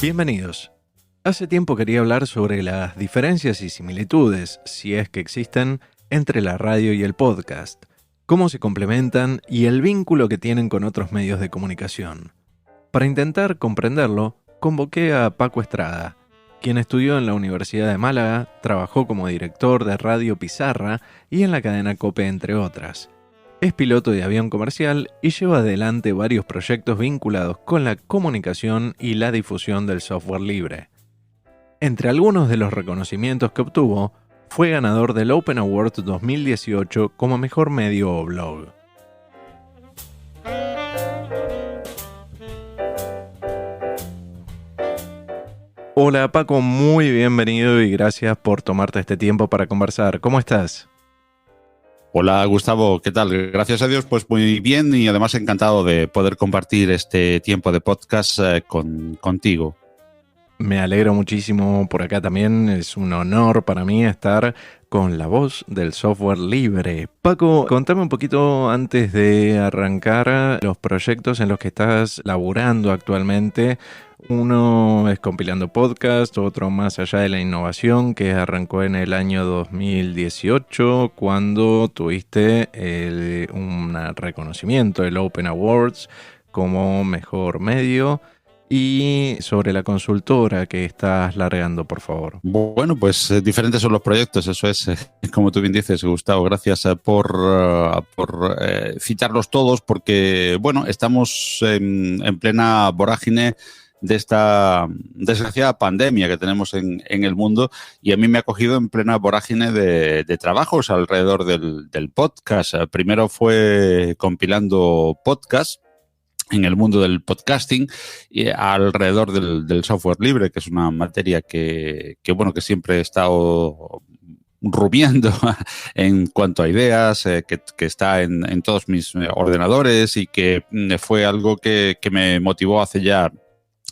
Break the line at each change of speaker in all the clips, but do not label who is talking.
Bienvenidos. Hace tiempo quería hablar sobre las diferencias y similitudes, si es que existen, entre la radio y el podcast, cómo se complementan y el vínculo que tienen con otros medios de comunicación. Para intentar comprenderlo, convoqué a Paco Estrada, quien estudió en la Universidad de Málaga, trabajó como director de Radio Pizarra y en la cadena COPE, entre otras. Es piloto de avión comercial y lleva adelante varios proyectos vinculados con la comunicación y la difusión del software libre. Entre algunos de los reconocimientos que obtuvo, fue ganador del Open Awards 2018 como mejor medio o blog. Hola Paco, muy bienvenido y gracias por tomarte este tiempo para conversar. ¿Cómo estás?
Hola Gustavo, ¿qué tal? Gracias a Dios, pues muy bien y además encantado de poder compartir este tiempo de podcast contigo.
Me alegro muchísimo por acá también, es un honor para mí estar con la voz del software libre. Paco, contame un poquito antes de arrancar los proyectos en los que estás laburando actualmente. Uno es Compilando Podcast, otro más allá de la innovación, que arrancó en el año 2018 cuando tuviste un reconocimiento, el Open Awards, como mejor medio. Y sobre la consultora que estás largando, por favor.
Bueno, pues diferentes son los proyectos, eso es, como tú bien dices, Gustavo, gracias por citarlos todos, porque, bueno, estamos en plena vorágine de esta desgraciada pandemia que tenemos en el mundo y a mí me ha cogido en plena vorágine de trabajos alrededor del podcast. Primero fue Compilando Podcast, en el mundo del podcasting y alrededor del software libre, que es una materia que siempre he estado rumiando en cuanto a ideas, que está en todos mis ordenadores y que fue algo que me motivó hace ya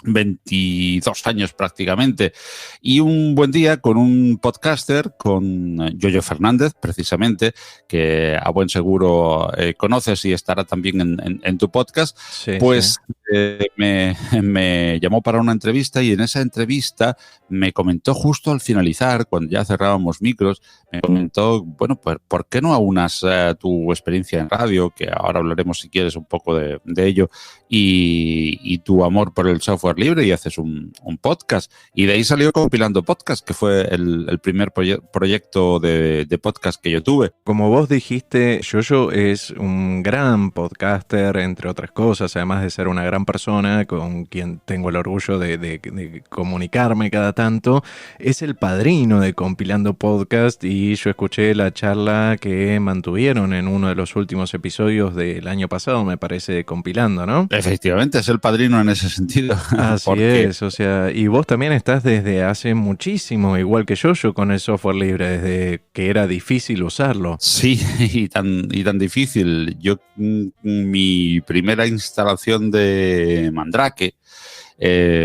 22 años prácticamente. Y un buen día con un podcaster, con Yoyo Fernández, precisamente, que a buen seguro conoces y estará también en tu podcast,
Sí,
pues
sí.
me llamó para una entrevista y en esa entrevista me comentó justo al finalizar, cuando ya cerrábamos micros, me comentó, bueno, pues ¿por qué no aunas tu experiencia en radio, que ahora hablaremos si quieres un poco de ello, y tu amor por el software libre y haces un podcast? Y de ahí salió Compilando Podcast, que fue el primer proyecto de podcast que yo tuve.
Como vos dijiste, Yoyo es un gran podcaster, entre otras cosas, además de ser una gran persona con quien tengo el orgullo de comunicarme cada tanto. Es el padrino de Compilando Podcast y yo escuché la charla que mantuvieron en uno de los últimos episodios del año pasado, me parece, de Compilando, ¿no?
Efectivamente, es el padrino en ese sentido.
Así
porque
es, o sea, y vos también estás desde hace muchísimo, igual que yo con el software libre, desde que era difícil usarlo.
sí, y tan difícil. Yo, mi primera instalación de Mandrake,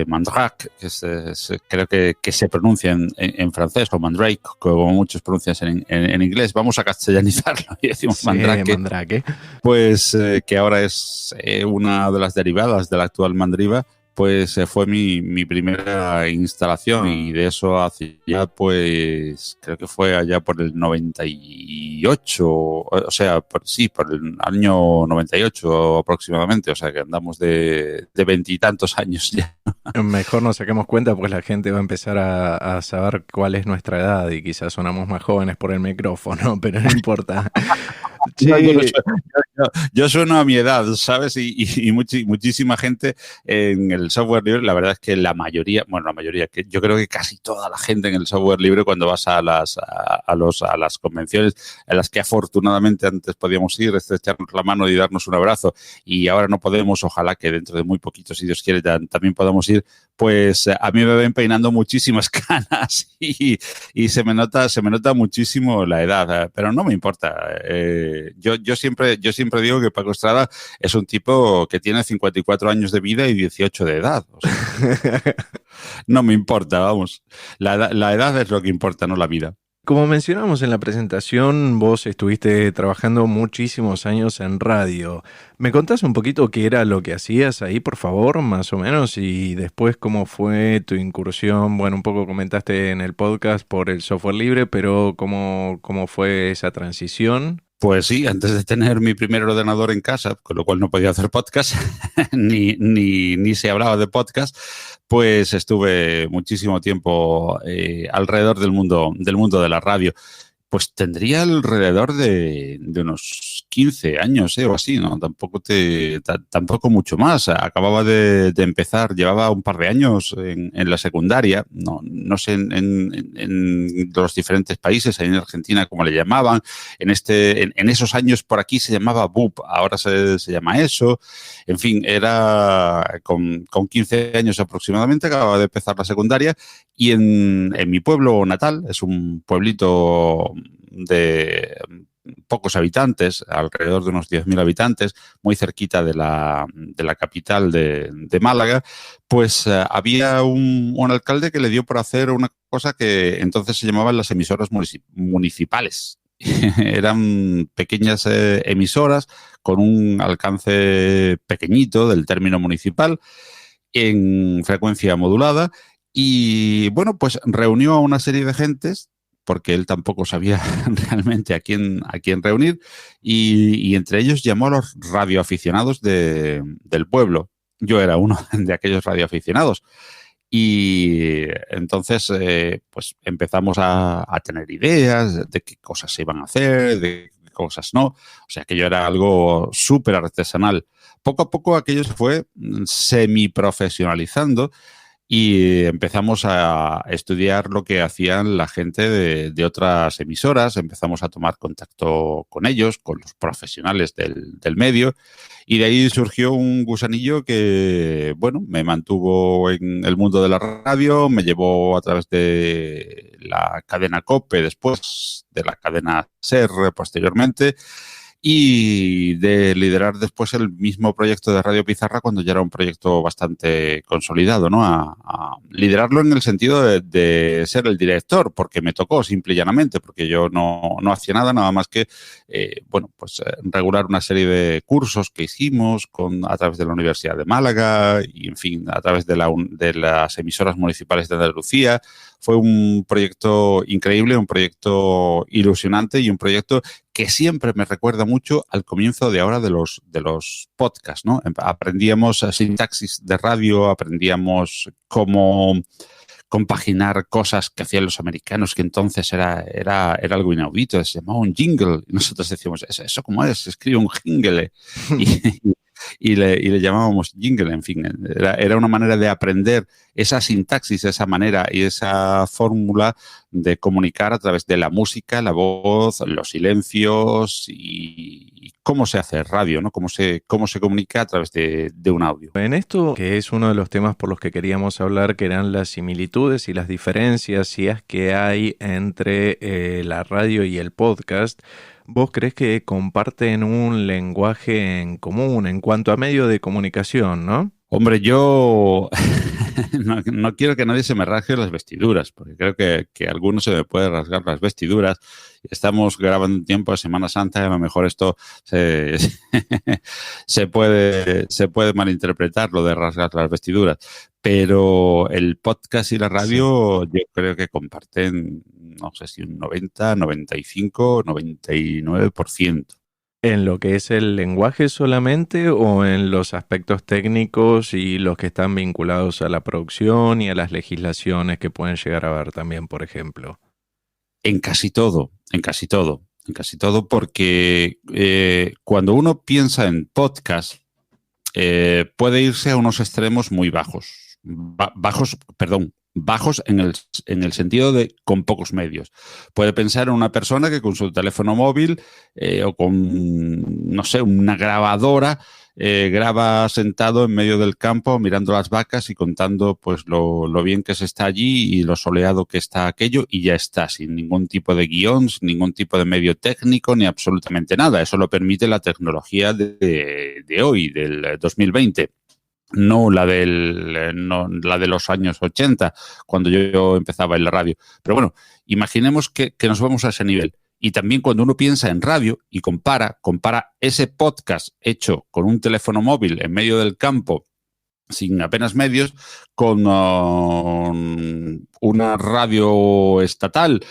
Mandrake, creo que se pronuncia en francés, o Mandrake, como muchos pronuncian en inglés. Vamos a castellanizarlo y decimos
Sí,
Mandrake.
Mandrake.
Pues que ahora es una de las derivadas de la actual Mandriva, pues fue mi primera instalación y de eso hace ya, pues creo que fue allá por el 98, o sea, por el año 98 aproximadamente, o sea que andamos de 20 y tantos años ya.
Mejor nos saquemos cuenta porque la gente va a empezar a saber cuál es nuestra edad y quizás sonamos más jóvenes por el micrófono, pero no importa.
No,
Che,
yo sueno a mi edad, ¿sabes? Y muchísima gente en el software libre, la verdad es que la mayoría, que yo creo que casi toda la gente en el software libre, cuando vas a las convenciones en las que afortunadamente antes podíamos ir, estrecharnos la mano y darnos un abrazo, y ahora no podemos, ojalá que dentro de muy poquitos, si Dios quiere, también podamos ir, pues a mí me ven peinando muchísimas canas y se me nota muchísimo la edad, pero no me importa. Yo siempre digo que Paco Estrada es un tipo que tiene 54 años de vida y 18 de edad. O sea, no me importa, vamos. La edad es lo que importa, no la vida.
Como mencionamos en la presentación, vos estuviste trabajando muchísimos años en radio. ¿Me contás un poquito qué era lo que hacías ahí, por favor, más o menos? Y después cómo fue tu incursión. Bueno, un poco comentaste en el podcast por el software libre, pero ¿cómo fue esa transición?
Pues sí, antes de tener mi primer ordenador en casa, con lo cual no podía hacer podcast, ni se hablaba de podcast, pues estuve muchísimo tiempo alrededor del mundo de la radio. Pues tendría alrededor de unos 15 años, o así, ¿no? Tampoco mucho más. Acababa de empezar, llevaba un par de años en la secundaria, no sé en los diferentes países, ahí en Argentina, como le llamaban. En esos años por aquí se llamaba BUP, ahora se llama eso. En fin, era con 15 años aproximadamente, acababa de empezar la secundaria. Y en mi pueblo natal, es un pueblito de pocos habitantes, alrededor de unos 10.000 habitantes, muy cerquita de la capital de Málaga, pues había un alcalde que le dio por hacer una cosa que entonces se llamaban las emisoras municipales. Eran pequeñas emisoras con un alcance pequeñito del término municipal en frecuencia modulada. Y bueno, pues reunió a una serie de gentes, porque él tampoco sabía realmente a quién reunir, y entre ellos llamó a los radioaficionados del pueblo. Yo era uno de aquellos radioaficionados. Y entonces, pues empezamos a tener ideas de qué cosas se iban a hacer, de qué cosas no. O sea, que yo era algo súper artesanal. Poco a poco aquello se fue semi-profesionalizando y empezamos a estudiar lo que hacían la gente de otras emisoras, empezamos a tomar contacto con ellos, con los profesionales del medio, y de ahí surgió un gusanillo que, bueno, me mantuvo en el mundo de la radio, me llevó a través de la cadena COPE, después de la cadena SER posteriormente, y de liderar después el mismo proyecto de Radio Pizarra cuando ya era un proyecto bastante consolidado, ¿no? A liderarlo en el sentido de ser el director, porque me tocó simple y llanamente, porque yo no hacía nada más que, bueno, pues regular una serie de cursos que hicimos a través de la Universidad de Málaga y, en fin, a través de las emisoras municipales de Andalucía. Fue un proyecto increíble, un proyecto ilusionante y un proyecto que siempre me recuerda mucho al comienzo de ahora de los podcasts, ¿no? Aprendíamos sintaxis de radio, aprendíamos cómo compaginar cosas que hacían los americanos, que entonces era algo inaudito, se llamaba un jingle, y nosotros decíamos, ¿eso cómo es? Se escribe un jingle. Y le llamábamos jingle, en fin, era una manera de aprender esa sintaxis, esa manera y esa fórmula de comunicar a través de la música, la voz, los silencios y cómo se hace radio, ¿no? Cómo se comunica a través de un audio.
En esto, que es uno de los temas por los que queríamos hablar, que eran las similitudes y las diferencias, si es que hay entre la radio y el podcast, ¿vos crees que comparten un lenguaje en común en cuanto a medio de comunicación, no?
Hombre, yo no quiero que nadie se me rasgue las vestiduras, porque creo que a algunos se me puede rasgar las vestiduras. Estamos grabando un tiempo de Semana Santa y a lo mejor esto se puede malinterpretar, lo de rasgar las vestiduras. Pero el podcast y la radio yo creo que comparten, no sé si un 90, 95, 99%.
¿En lo que es el lenguaje solamente o en los aspectos técnicos y los que están vinculados a la producción y a las legislaciones que pueden llegar a haber también, por ejemplo?
En casi todo, porque cuando uno piensa en podcast, puede irse a unos extremos muy bajos. Bajos en el sentido de con pocos medios. Puede pensar en una persona que con su teléfono móvil o con, no sé, una grabadora, graba sentado en medio del campo mirando las vacas y contando pues lo bien que se está allí y lo soleado que está aquello, y ya está, sin ningún tipo de guión, sin ningún tipo de medio técnico ni absolutamente nada. Eso lo permite la tecnología de hoy, del 2020. no la la de los años 80, cuando yo empezaba en la radio. Pero bueno, imaginemos que nos vamos a ese nivel. Y también cuando uno piensa en radio y compara ese podcast hecho con un teléfono móvil en medio del campo, sin apenas medios, con una radio estatal.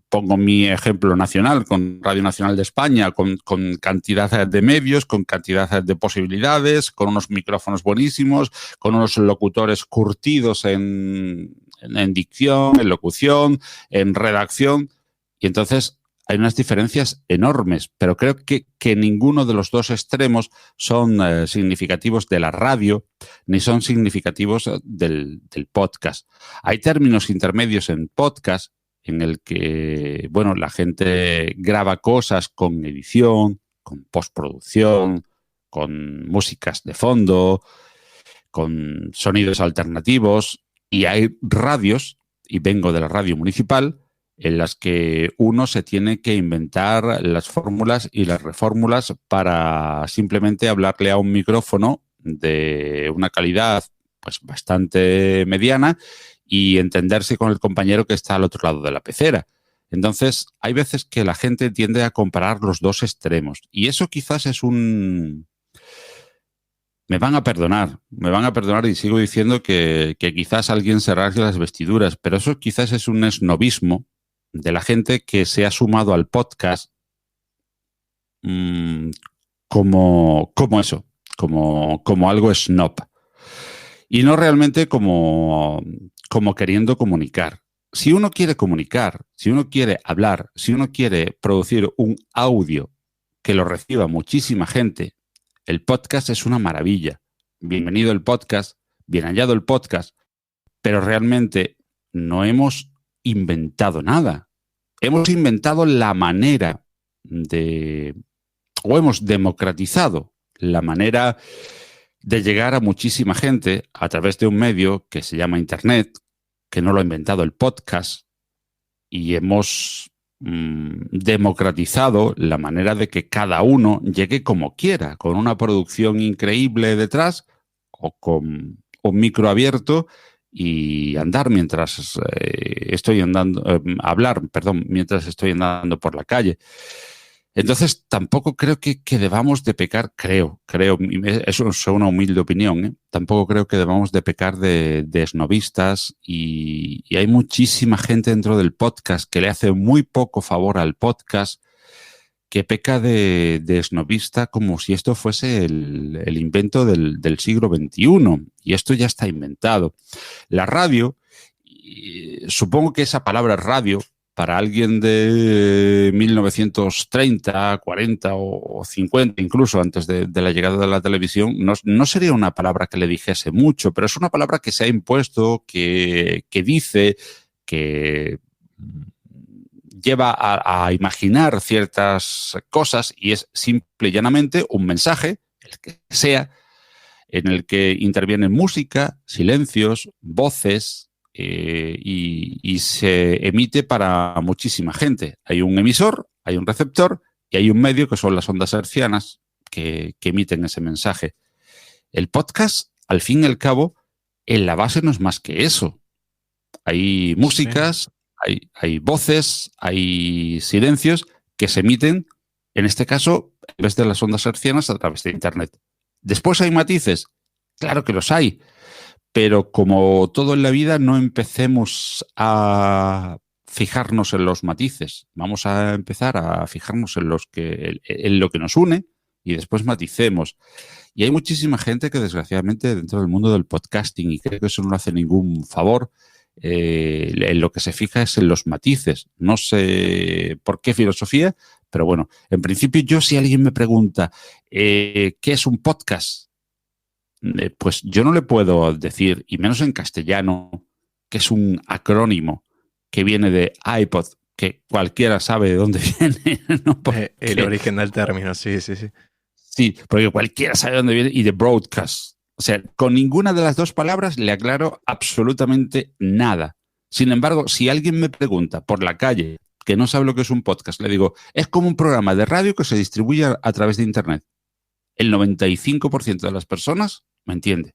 Pongo mi ejemplo nacional, con Radio Nacional de España, con cantidad de medios, con cantidad de posibilidades, con unos micrófonos buenísimos, con unos locutores curtidos en dicción, en locución, en redacción. Y entonces hay unas diferencias enormes, pero creo que ninguno de los dos extremos son significativos de la radio, ni son significativos del podcast. Hay términos intermedios en podcast en el que, bueno, la gente graba cosas con edición, con postproducción, con músicas de fondo, con sonidos alternativos, y hay radios, y vengo de la radio municipal, en las que uno se tiene que inventar las fórmulas y las refórmulas para simplemente hablarle a un micrófono de una calidad pues bastante mediana y entenderse con el compañero que está al otro lado de la pecera. Entonces, hay veces que la gente tiende a comparar los dos extremos, y eso quizás es un... Me van a perdonar y sigo diciendo que quizás alguien se rasgue las vestiduras, pero eso quizás es un esnobismo de la gente que se ha sumado al podcast como eso, como algo snob. Y no realmente como queriendo comunicar. Si uno quiere comunicar, si uno quiere hablar, si uno quiere producir un audio que lo reciba muchísima gente, el podcast es una maravilla. Bienvenido el podcast, bien hallado el podcast, pero realmente no hemos inventado nada. Hemos inventado la manera o hemos democratizado la manera de llegar a muchísima gente a través de un medio que se llama Internet, que no lo ha inventado el podcast, y hemos democratizado la manera de que cada uno llegue como quiera, con una producción increíble detrás o con un micro abierto y andar mientras mientras estoy andando por la calle. Entonces, tampoco creo que debamos de pecar, eso es una humilde opinión, tampoco creo que debamos de pecar de esnobistas, y hay muchísima gente dentro del podcast que le hace muy poco favor al podcast, que peca de esnobista como si esto fuese el invento del siglo XXI, y esto ya está inventado. La radio, supongo que esa palabra radio, para alguien de 1930, 40 o 50, incluso antes de la llegada de la televisión, no sería una palabra que le dijese mucho, pero es una palabra que se ha impuesto, que dice, que lleva a imaginar ciertas cosas, y es simple y llanamente un mensaje, el que sea, en el que intervienen música, silencios, voces, y se emite para muchísima gente. Hay un emisor, hay un receptor y hay un medio, que son las ondas hertzianas, que emiten ese mensaje. El podcast, al fin y al cabo, en la base no es más que eso. Hay músicas, sí. hay voces, hay silencios que se emiten, en este caso, en vez de las ondas hertzianas, a través de Internet. Después hay matices, claro que los hay, pero como todo en la vida, no empecemos a fijarnos en los matices. Vamos a empezar a fijarnos en lo que nos une, y después maticemos. Y hay muchísima gente que, desgraciadamente, dentro del mundo del podcasting, y creo que eso no le hace ningún favor, en lo que se fija es en los matices. No sé por qué filosofía, pero bueno, en principio, yo, si alguien me pregunta ¿qué es un podcast? Pues yo no le puedo decir, y menos en castellano, que es un acrónimo que viene de iPod, que cualquiera sabe de dónde viene, ¿no?
El origen del término, sí.
Sí, porque cualquiera sabe de dónde viene, y de broadcast. O sea, con ninguna de las dos palabras le aclaro absolutamente nada. Sin embargo, si alguien me pregunta por la calle que no sabe lo que es un podcast, le digo, es como un programa de radio que se distribuye a través de Internet. el 95% de las personas me entiende.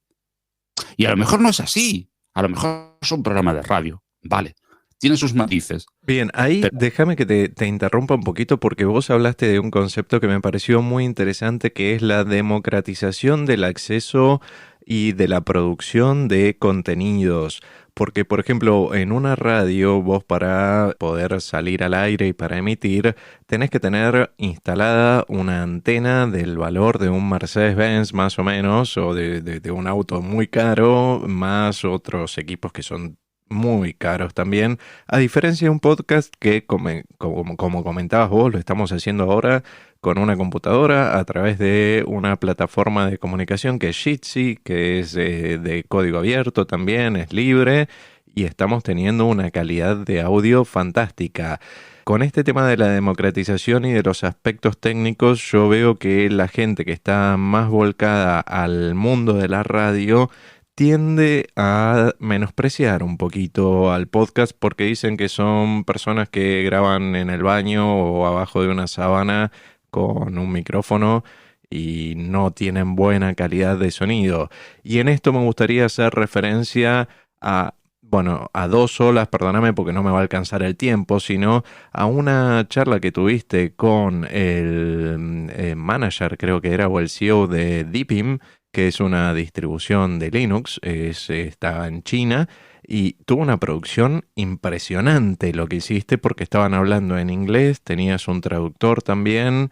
Y a lo mejor no es así. A lo mejor es un programa de radio. Vale. Tiene sus matices.
Bien, ahí
Pero
déjame que te interrumpa un poquito porque vos hablaste de un concepto que me pareció muy interesante, que es la democratización del acceso y de la producción de contenidos. Porque, por ejemplo, en una radio, vos para poder salir al aire y para emitir, tenés que tener instalada una antena del valor de un Mercedes-Benz más o menos, o de un auto muy caro, más otros equipos que son muy caros también. A diferencia de un podcast que, como comentabas vos, lo estamos haciendo ahora con una computadora a través de una plataforma de comunicación que es Jitsi, que es de código abierto también, es libre y estamos teniendo una calidad de audio fantástica. Con este tema de la democratización y de los aspectos técnicos, yo veo que la gente que está más volcada al mundo de la radio tiende a menospreciar un poquito al podcast porque dicen que son personas que graban en el baño o abajo de una sábana con un micrófono y no tienen buena calidad de sonido. Y en esto me gustaría hacer referencia a, bueno, a dos olas, perdóname porque no me va a alcanzar el tiempo, sino a una charla que tuviste con el manager, creo que era, o el CEO de Deepin, que es una distribución de Linux, está en China y tuvo una producción impresionante lo que hiciste porque estaban hablando en inglés, tenías un traductor también,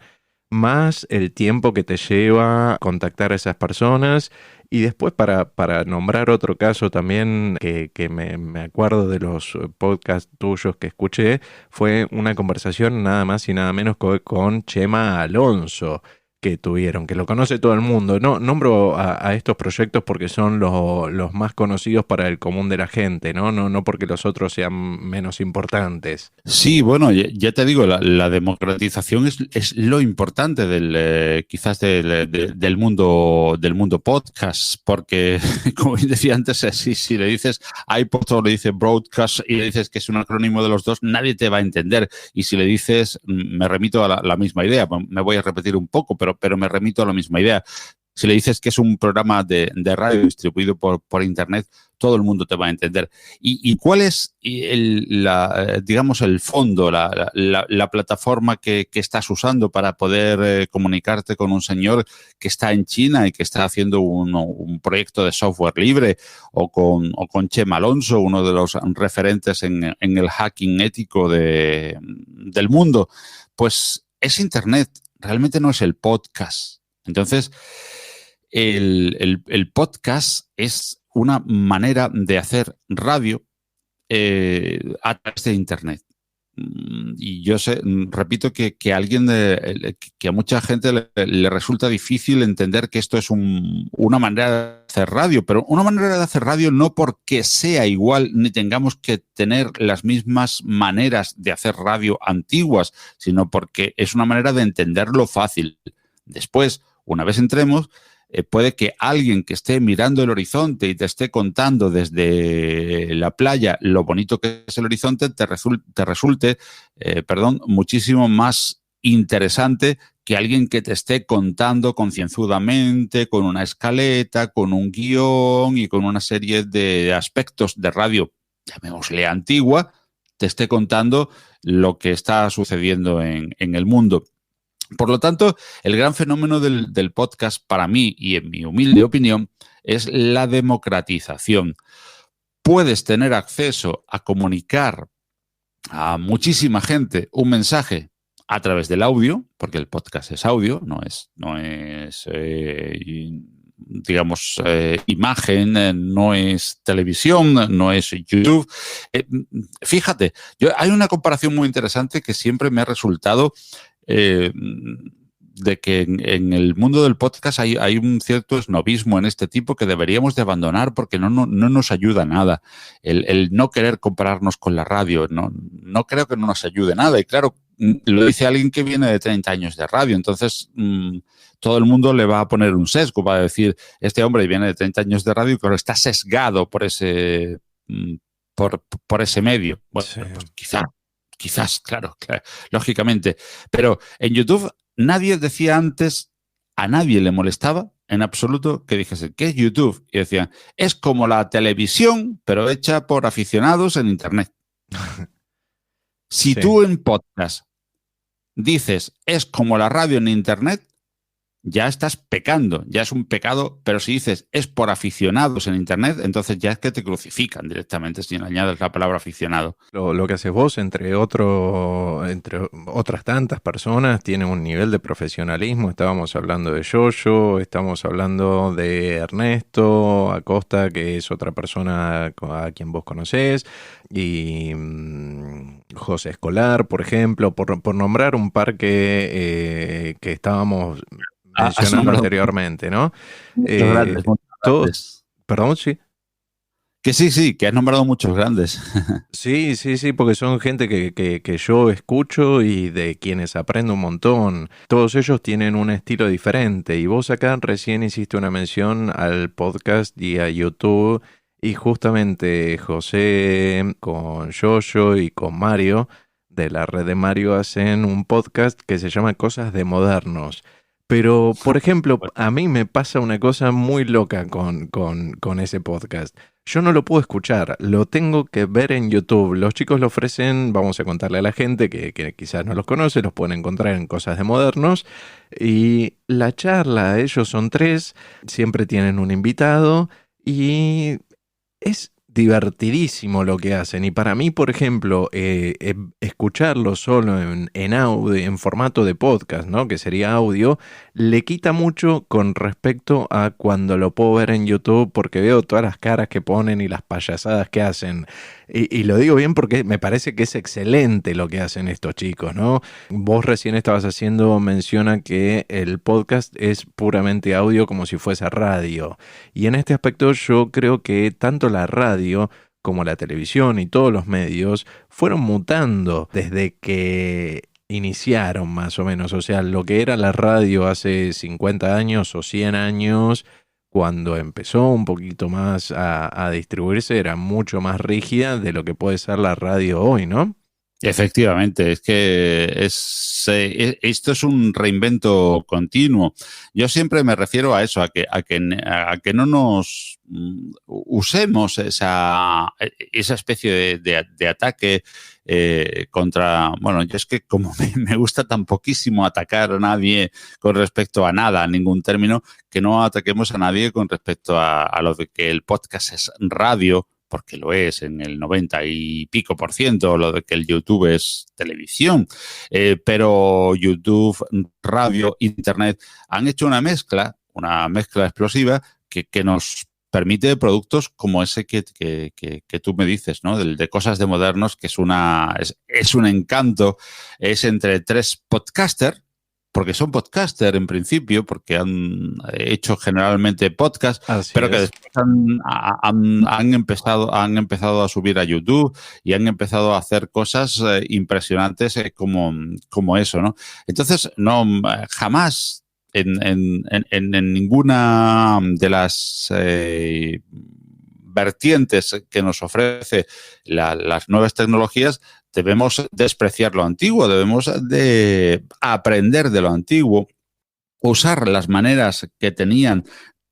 más el tiempo que te lleva contactar a esas personas. Y después para nombrar otro caso también que me acuerdo de los podcasts tuyos que escuché, fue una conversación nada más y nada menos con Chema Alonso que tuvieron, que lo conoce todo el mundo. No, nombro a estos proyectos porque son los más conocidos para el común de la gente, ¿no? No porque los otros sean menos importantes.
sí, bueno, ya te digo, la democratización es lo importante quizás del mundo podcast, porque como decía antes, si le dices iPod o le dices broadcast y le dices que es un acrónimo de los dos, nadie te va a entender. Y si le dices, me remito a la misma idea, me voy a repetir un poco, pero me remito a la misma idea. Si le dices que es un programa de radio distribuido por Internet, todo el mundo te va a entender. ¿Y cuál es digamos, el fondo, la plataforma que estás usando para poder comunicarte con un señor que está en China y que está haciendo un proyecto de software libre, o con Chema Alonso, uno de los referentes en el hacking ético del mundo? Pues es Internet, realmente no es el podcast. Entonces, el podcast es una manera de hacer radio a través de Internet. Y yo repito que a mucha gente le resulta difícil entender que esto es una manera de hacer radio, pero una manera de hacer radio no porque sea igual ni tengamos que tener las mismas maneras de hacer radio antiguas, sino porque es una manera de entenderlo fácil. Después, una vez entremos, puede que alguien que esté mirando el horizonte y te esté contando desde la playa lo bonito que es el horizonte, te resulte muchísimo más interesante que alguien que te esté contando concienzudamente, con una escaleta, con un guión y con una serie de aspectos de radio, llamémosle antigua, te esté contando lo que está sucediendo en el mundo. Por lo tanto, el gran fenómeno del podcast para mí, y en mi humilde opinión, es la democratización. Puedes tener acceso a comunicar a muchísima gente un mensaje a través del audio, porque el podcast es audio, no es imagen, no es televisión, no es YouTube. Fíjate, hay una comparación muy interesante que siempre me ha resultado de que en el mundo del podcast hay un cierto esnovismo en este tipo que deberíamos de abandonar porque no nos ayuda a nada. El no querer compararnos con la radio, no creo que no nos ayude nada. Y claro, lo dice alguien que viene de 30 años de radio, entonces todo el mundo le va a poner un sesgo, va a decir, este hombre viene de 30 años de radio, pero está sesgado por ese medio. Bueno,
Sí.
pues quizás, claro, lógicamente. Pero en YouTube nadie decía antes a nadie le molestaba en absoluto que dijese, ¿qué es YouTube? Y decían, es como la televisión, pero hecha por aficionados en Internet. Si
Sí.
tú en podcast dices, es como la radio en Internet, ya estás pecando, ya es un pecado, pero si dices es por aficionados en Internet, entonces ya es que te crucifican directamente si le añades la palabra aficionado.
Lo que haces vos, entre otras tantas personas, tiene un nivel de profesionalismo. Estábamos hablando de Yoyo, estamos hablando de Ernesto Acosta, que es otra persona a quien vos conocés, y José Escolar, por ejemplo, por nombrar un par que estábamos
Has
mencionando
nombrado
anteriormente, ¿no?
muchos
Eh,
grandes, muchos
todos,
grandes.
perdón, sí.
Que sí, que has nombrado muchos grandes.
Sí, sí, sí, porque son gente que yo escucho y de quienes aprendo un montón. Todos ellos tienen un estilo diferente y vos acá recién hiciste una mención al podcast y a YouTube y justamente José con Yoyo y con Mario de la red de Mario hacen un podcast que se llama Cosas de Modernos. Pero, por ejemplo, a mí me pasa una cosa muy loca con ese podcast. Yo no lo puedo escuchar, lo tengo que ver en YouTube. Los chicos lo ofrecen, vamos a contarle a la gente que quizás no los conoce, los pueden encontrar en Cosas de Modernos. Y la charla, ellos son tres, siempre tienen un invitado y es divertidísimo lo que hacen. Y para mí, por ejemplo, escucharlo solo en audio, en formato de podcast, ¿no? Que sería audio, le quita mucho con respecto a cuando lo puedo ver en YouTube porque veo todas las caras que ponen y las payasadas que hacen. Y lo digo bien porque me parece que es excelente lo que hacen estos chicos, ¿no? Vos recién estabas haciendo mención a que el podcast es puramente audio como si fuese radio. Y en este aspecto yo creo que tanto la radio como la televisión y todos los medios fueron mutando desde que iniciaron más o menos. O sea, lo que era la radio hace 50 años o 100 años, cuando empezó un poquito más a distribuirse, era mucho más rígida de lo que puede ser la radio hoy, ¿no?
Efectivamente, es que esto es un reinvento continuo. Yo siempre me refiero a eso, a que no nos usemos esa especie de ataque contra. Bueno, yo es que como me gusta tan poquísimo atacar a nadie con respecto a nada, a ningún término, que no ataquemos a nadie con respecto a lo de que el podcast es radio, porque lo es en el 90 y pico %, lo de que el YouTube es televisión. Pero YouTube, radio, Internet han hecho una mezcla explosiva que nos permite productos como ese que tú me dices, ¿no? De Cosas de Modernos, que es un encanto. Es entre tres podcasters, porque son podcaster en principio, porque han hecho generalmente podcast,
Así
pero que
es.
después han empezado a subir a YouTube y han empezado a hacer cosas impresionantes como eso, ¿no? Entonces, no, jamás en ninguna de las vertientes que nos ofrece las nuevas tecnologías debemos despreciar lo antiguo, debemos de aprender de lo antiguo, usar las maneras que tenían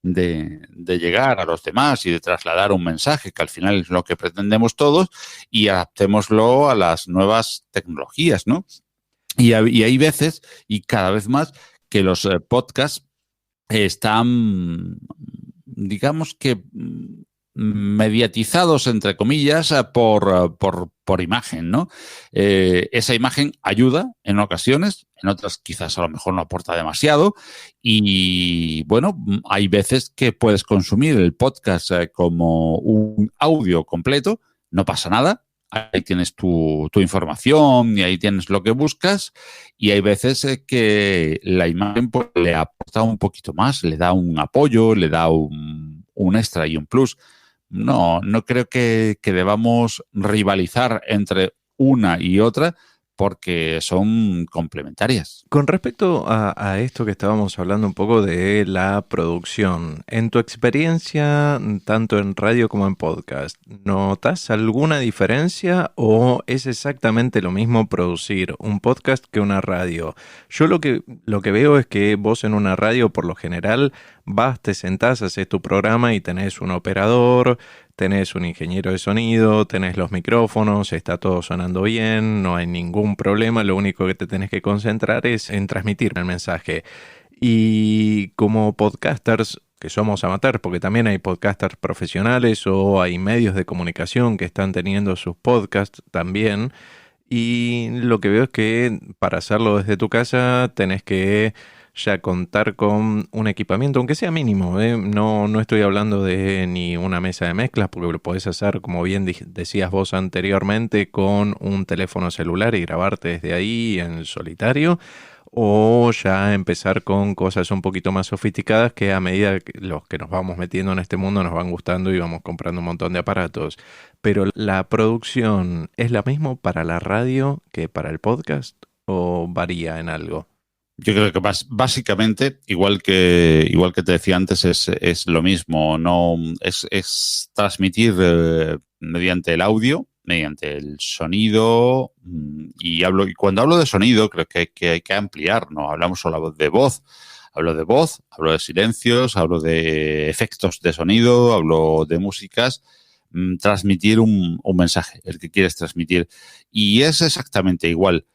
de llegar a los demás y de trasladar un mensaje, que al final es lo que pretendemos todos, y adaptémoslo a las nuevas tecnologías, ¿no? Y hay veces, y cada vez más, que los podcasts están, digamos que mediatizados, entre comillas, por imagen, ¿no? Esa imagen ayuda en ocasiones, en otras quizás a lo mejor no aporta demasiado y, bueno, hay veces que puedes consumir el podcast como un audio completo, no pasa nada. Ahí tienes tu información y ahí tienes lo que buscas y hay veces que la imagen pues, le aporta un poquito más, le da un apoyo, le da un extra y un plus. No creo que debamos rivalizar entre una y otra, porque son complementarias.
Con respecto a esto que estábamos hablando un poco de la producción, en tu experiencia, tanto en radio como en podcast, ¿notas alguna diferencia o es exactamente lo mismo producir un podcast que una radio? Yo lo que veo es que vos en una radio, por lo general, vas, te sentás, haces tu programa y tenés un operador, tenés un ingeniero de sonido, tenés los micrófonos, está todo sonando bien, no hay ningún problema, lo único que te tenés que concentrar es en transmitir el mensaje. Y como podcasters, que somos amateurs, porque también hay podcasters profesionales o hay medios de comunicación que están teniendo sus podcasts también, y lo que veo es que para hacerlo desde tu casa tenés que ya contar con un equipamiento, aunque sea mínimo, ¿eh? No estoy hablando de ni una mesa de mezclas, porque lo podés hacer, como bien decías vos anteriormente, con un teléfono celular y grabarte desde ahí en solitario, o ya empezar con cosas un poquito más sofisticadas que a medida que los que nos vamos metiendo en este mundo nos van gustando y vamos comprando un montón de aparatos. Pero ¿la producción es la misma para la radio que para el podcast o varía en algo?
Yo creo que básicamente, igual que te decía antes, es lo mismo. No es transmitir mediante el audio, mediante el sonido. Y cuando hablo de sonido, creo que hay que ampliar. No hablamos solo de voz. Hablo de voz, hablo de silencios, hablo de efectos de sonido, hablo de músicas. Transmitir un mensaje, el que quieres transmitir. Y es exactamente igual.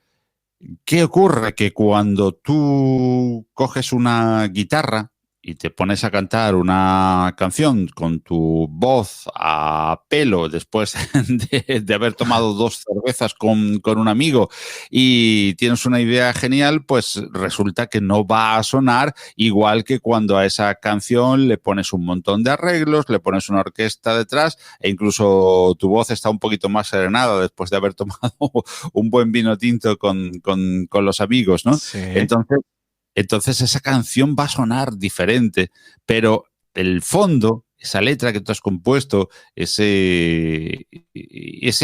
¿Qué ocurre? Que cuando tú coges una guitarra y te pones a cantar una canción con tu voz a pelo después de haber tomado 2 cervezas con un amigo y tienes una idea genial, pues resulta que no va a sonar igual que cuando a esa canción le pones un montón de arreglos, le pones una orquesta detrás e incluso tu voz está un poquito más serenada después de haber tomado un buen vino tinto con los amigos, ¿no?
Sí.
Entonces esa canción va a sonar diferente, pero el fondo, esa letra que tú has compuesto, ese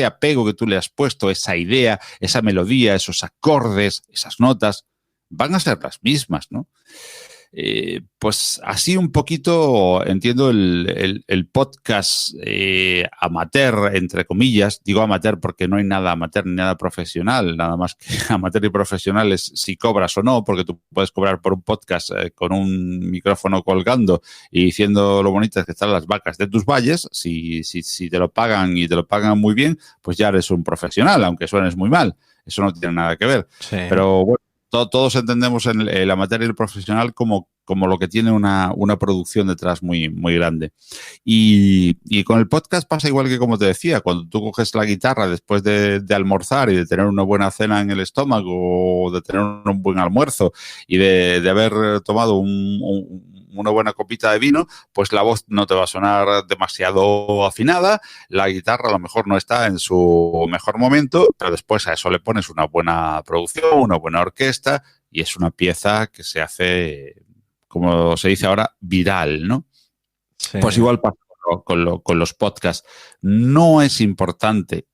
apego que tú le has puesto, esa idea, esa melodía, esos acordes, esas notas, van a ser las mismas, ¿no? Pues así un poquito entiendo el podcast amateur, entre comillas. Digo amateur porque no hay nada amateur ni nada profesional, nada más que amateur y profesional es si cobras o no, porque tú puedes cobrar por un podcast con un micrófono colgando y diciendo lo bonitas que están las vacas de tus valles. Si te lo pagan y te lo pagan muy bien, pues ya eres un profesional, aunque suenes muy mal. Eso no tiene nada que ver.
Sí.
Pero bueno, todos entendemos el amateur y el profesional como lo que tiene una producción detrás muy, muy grande. Y con el podcast pasa igual que como te decía, cuando tú coges la guitarra después de almorzar y de tener una buena cena en el estómago o de tener un buen almuerzo y de haber tomado una buena copita de vino, pues la voz no te va a sonar demasiado afinada, la guitarra a lo mejor no está en su mejor momento, pero después a eso le pones una buena producción, una buena orquesta y es una pieza que se hace, como se dice ahora, viral, ¿no?
Sí.
Pues igual pasa con los podcasts. No es importante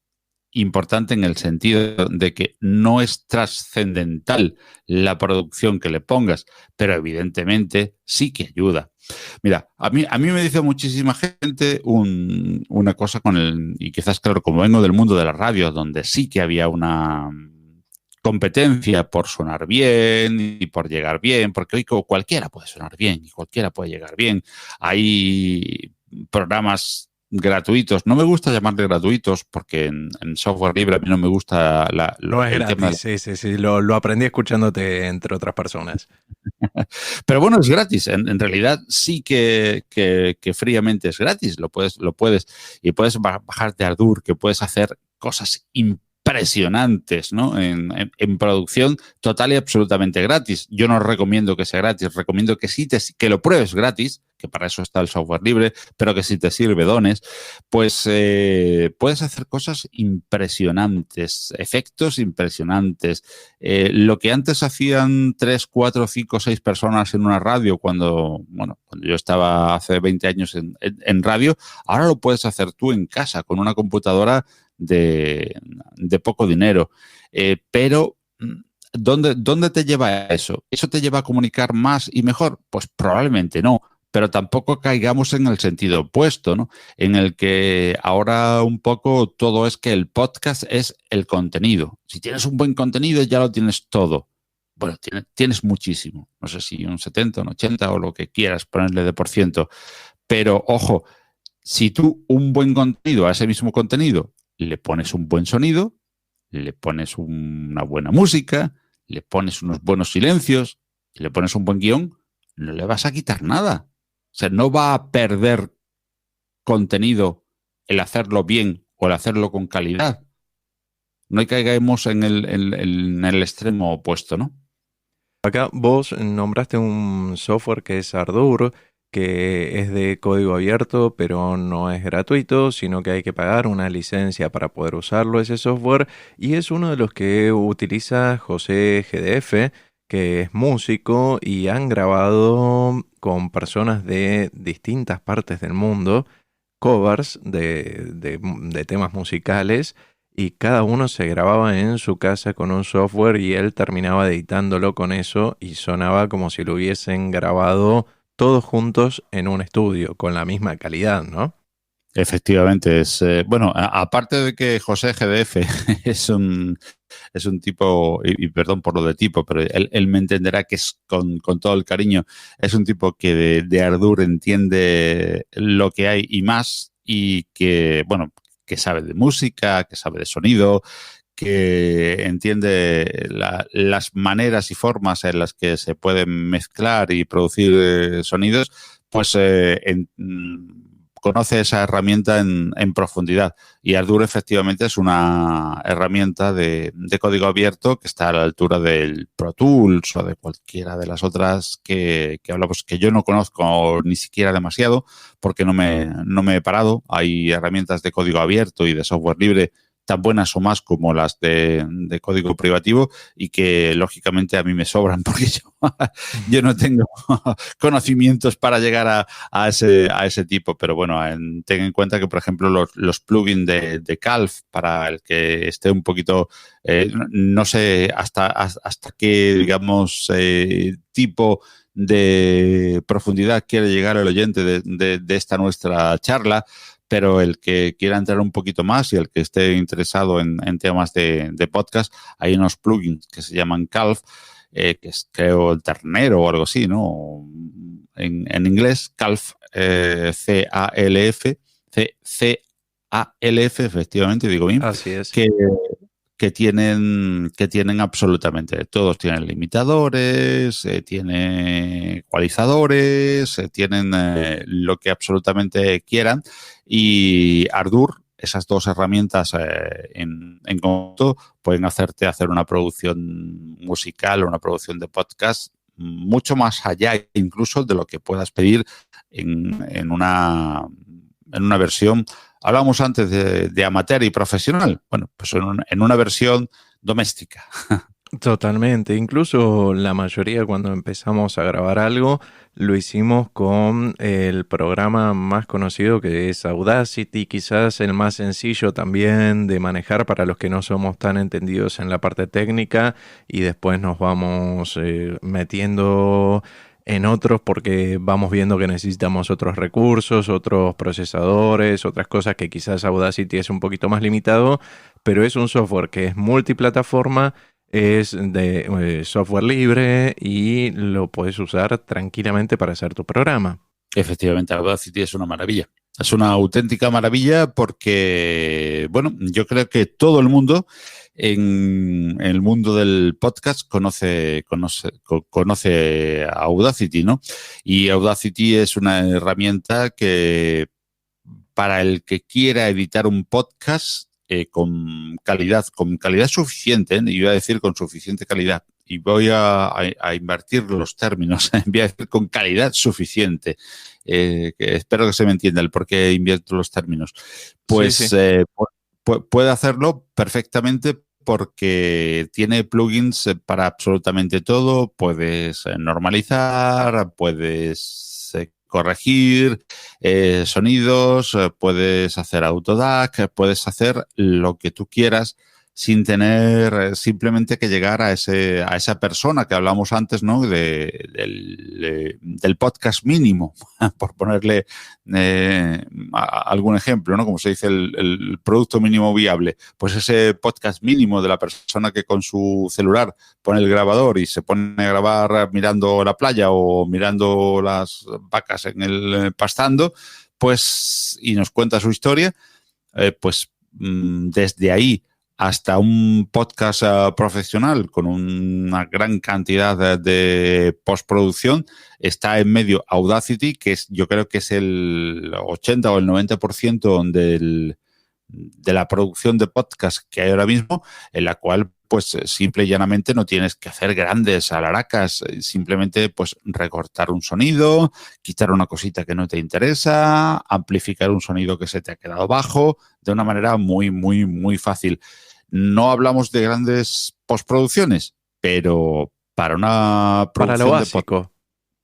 en el sentido de que no es trascendental la producción que le pongas, pero evidentemente sí que ayuda. Mira, a mí me dice muchísima gente una cosa y quizás, claro, como vengo del mundo de la radio, donde sí que había una competencia por sonar bien y por llegar bien, porque hoy cualquiera puede sonar bien y cualquiera puede llegar bien. Hay programas gratuitos. No me gusta llamarle gratuitos porque en software libre a mí no me gusta
No es
el
gratis,
tema.
sí. Lo aprendí escuchándote entre otras personas.
Pero bueno, es gratis. En realidad sí que fríamente es gratis. Lo puedes y puedes bajarte a Ardour, que puedes hacer cosas impresionantes, ¿no? En producción total y absolutamente gratis. Yo no recomiendo que sea gratis, recomiendo que sí que lo pruebes gratis, que para eso está el software libre, pero que si te sirve dones, pues puedes hacer cosas impresionantes, efectos impresionantes. Lo que antes hacían 3, 4, 5, 6 personas en una radio cuando yo estaba hace 20 años en radio, ahora lo puedes hacer tú en casa con una computadora de poco dinero. Pero ¿dónde te lleva eso? ¿Eso te lleva a comunicar más y mejor? Pues probablemente no, pero tampoco caigamos en el sentido opuesto, ¿no? En el que ahora un poco todo es que el podcast es el contenido. Si tienes un buen contenido ya lo tienes todo. Bueno, tienes muchísimo. No sé si un 70, un 80 o lo que quieras ponerle de por ciento. Pero ojo, si tú un buen contenido a ese mismo contenido le pones un buen sonido, le pones una buena música, le pones unos buenos silencios, y le pones un buen guión, no le vas a quitar nada. O sea, no va a perder contenido el hacerlo bien o el hacerlo con calidad. No caigamos en el extremo opuesto, ¿no?
Acá vos nombraste un software que es Ardour, que es de código abierto, pero no es gratuito, sino que hay que pagar una licencia para poder usarlo ese software, y es uno de los que utiliza José GDF, que es músico y han grabado con personas de distintas partes del mundo covers de temas musicales y cada uno se grababa en su casa con un software y él terminaba editándolo con eso y sonaba como si lo hubiesen grabado todos juntos en un estudio con la misma calidad, ¿no?
Efectivamente, bueno, aparte de que José GDF es un tipo, y perdón por lo de tipo, pero él me entenderá que es con todo el cariño, es un tipo que de Ardour entiende lo que hay y más, y que, bueno, que sabe de música, que sabe de sonido, que entiende las maneras y formas en las que se pueden mezclar y producir sonidos, pues conoce esa herramienta en profundidad. Y Ardour efectivamente es una herramienta de código abierto que está a la altura del Pro Tools o de cualquiera de las otras que hablamos, que yo no conozco ni siquiera demasiado porque no me he parado. Hay herramientas de código abierto y de software libre tan buenas o más como las de código privativo y que lógicamente a mí me sobran porque yo no tengo conocimientos para llegar a ese tipo, pero bueno, ten en cuenta que por ejemplo los plugins de Calf, para el que esté un poquito, no sé hasta qué, digamos, tipo de profundidad quiere llegar el oyente de esta nuestra charla, pero el que quiera entrar un poquito más y el que esté interesado en temas de podcast, hay unos plugins que se llaman Calf, que es, creo, el ternero o algo así, ¿no? En inglés, Calf, C-A-L-F, C-A-L-F, efectivamente, digo bien,
Así es.
que tienen absolutamente, todos tienen limitadores, tienen ecualizadores, tienen lo que absolutamente quieran, y Ardour, esas dos herramientas en conjunto pueden hacerte hacer una producción musical o una producción de podcast mucho más allá incluso de lo que puedas pedir en una versión. Hablábamos antes de amateur y profesional. Bueno, pues en una versión doméstica.
Totalmente, incluso la mayoría cuando empezamos a grabar algo lo hicimos con el programa más conocido que es Audacity, quizás el más sencillo también de manejar para los que no somos tan entendidos en la parte técnica y después nos vamos metiendo en otros porque vamos viendo que necesitamos otros recursos, otros procesadores, otras cosas que quizás Audacity es un poquito más limitado, pero es un software que es multiplataforma, es de software libre y lo puedes usar tranquilamente para hacer tu programa.
Efectivamente, Audacity es una maravilla. Es una auténtica maravilla porque, bueno, yo creo que todo el mundo en el mundo del podcast conoce Audacity, ¿no? Y Audacity es una herramienta que para el que quiera editar un podcast con calidad suficiente, iba a decir con suficiente calidad, y voy a invertir los términos, voy a decir con calidad suficiente, que espero que se me entienda el por qué invierto los términos, pues
Sí, sí.
puede hacerlo perfectamente porque tiene plugins para absolutamente todo. Puedes normalizar, puedes corregir sonidos, puedes hacer autodac, puedes hacer lo que tú quieras sin tener simplemente que llegar a esa persona que hablamos antes, ¿no? Del podcast mínimo, por ponerle algún ejemplo, ¿no? Como se dice, el producto mínimo viable. Pues ese podcast mínimo de la persona que con su celular pone el grabador y se pone a grabar mirando la playa o mirando las vacas en el pastando, pues, y nos cuenta su historia, pues desde ahí hasta un podcast profesional con una gran cantidad de postproducción, está en medio Audacity, que yo creo que es el 80 o el 90% de la producción de podcast que hay ahora mismo, en la cual pues simple y llanamente no tienes que hacer grandes alaracas, simplemente pues recortar un sonido, quitar una cosita que no te interesa, amplificar un sonido que se te ha quedado bajo, de una manera muy, muy, muy fácil. No hablamos de grandes postproducciones, pero para una
Para lo
producción de podcast.
básico,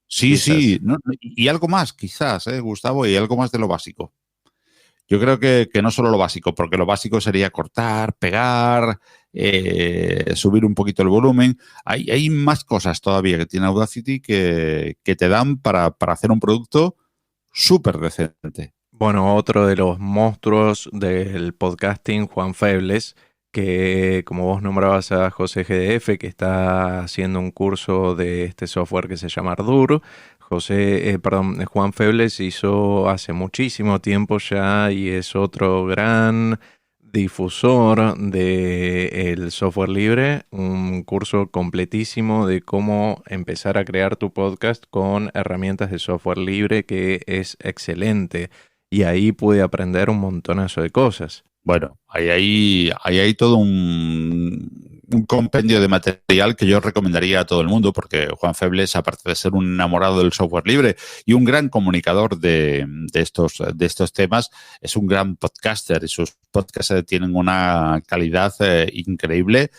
Sí,
quizás.
sí, y algo más, quizás, Gustavo, y algo más de lo básico. Yo creo que no solo lo básico, porque lo básico sería cortar, pegar, subir un poquito el volumen. Hay más cosas todavía que tiene Audacity que te dan para hacer un producto súper decente.
Bueno, otro de los monstruos del podcasting, Juan Febles, que como vos nombrabas a José GDF, que está haciendo un curso de este software que se llama Ardour. Juan Febles hizo hace muchísimo tiempo ya y es otro gran difusor del software libre, un curso completísimo de cómo empezar a crear tu podcast con herramientas de software libre que es excelente. Y ahí pude aprender un montonazo de cosas.
Bueno, hay todo un compendio de material que yo recomendaría a todo el mundo, porque Juan Febles, aparte de ser un enamorado del software libre y un gran comunicador de estos temas, es un gran podcaster y sus podcasts tienen una calidad increíble.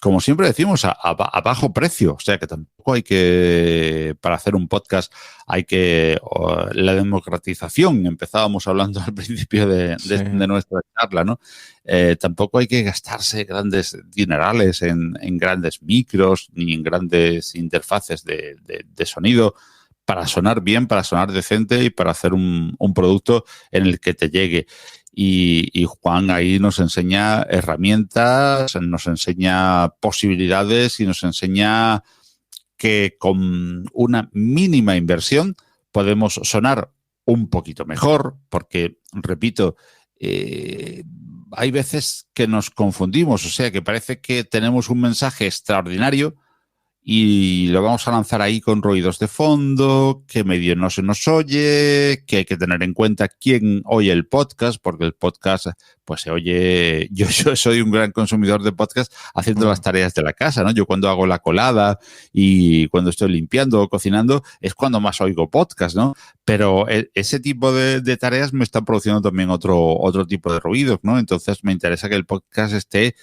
Como siempre decimos, a bajo precio. O sea que tampoco hay que, para hacer un podcast, la democratización, empezábamos hablando al principio de nuestra charla, ¿no? Tampoco hay que gastarse grandes dinerales en grandes micros ni en grandes interfaces de sonido para sonar bien, para sonar decente y para hacer un producto en el que te llegue. Y Juan ahí nos enseña herramientas, nos enseña posibilidades y nos enseña que con una mínima inversión podemos sonar un poquito mejor, porque, repito, hay veces que nos confundimos, o sea, que parece que tenemos un mensaje extraordinario y lo vamos a lanzar ahí con ruidos de fondo, que medio no se nos oye, que hay que tener en cuenta quién oye el podcast, porque el podcast pues se oye, yo soy un gran consumidor de podcast haciendo las tareas de la casa, ¿no? Yo cuando hago la colada y cuando estoy limpiando o cocinando es cuando más oigo podcast, ¿no? Pero ese tipo de tareas me están produciendo también otro tipo de ruidos, ¿no? Entonces me interesa que el podcast esté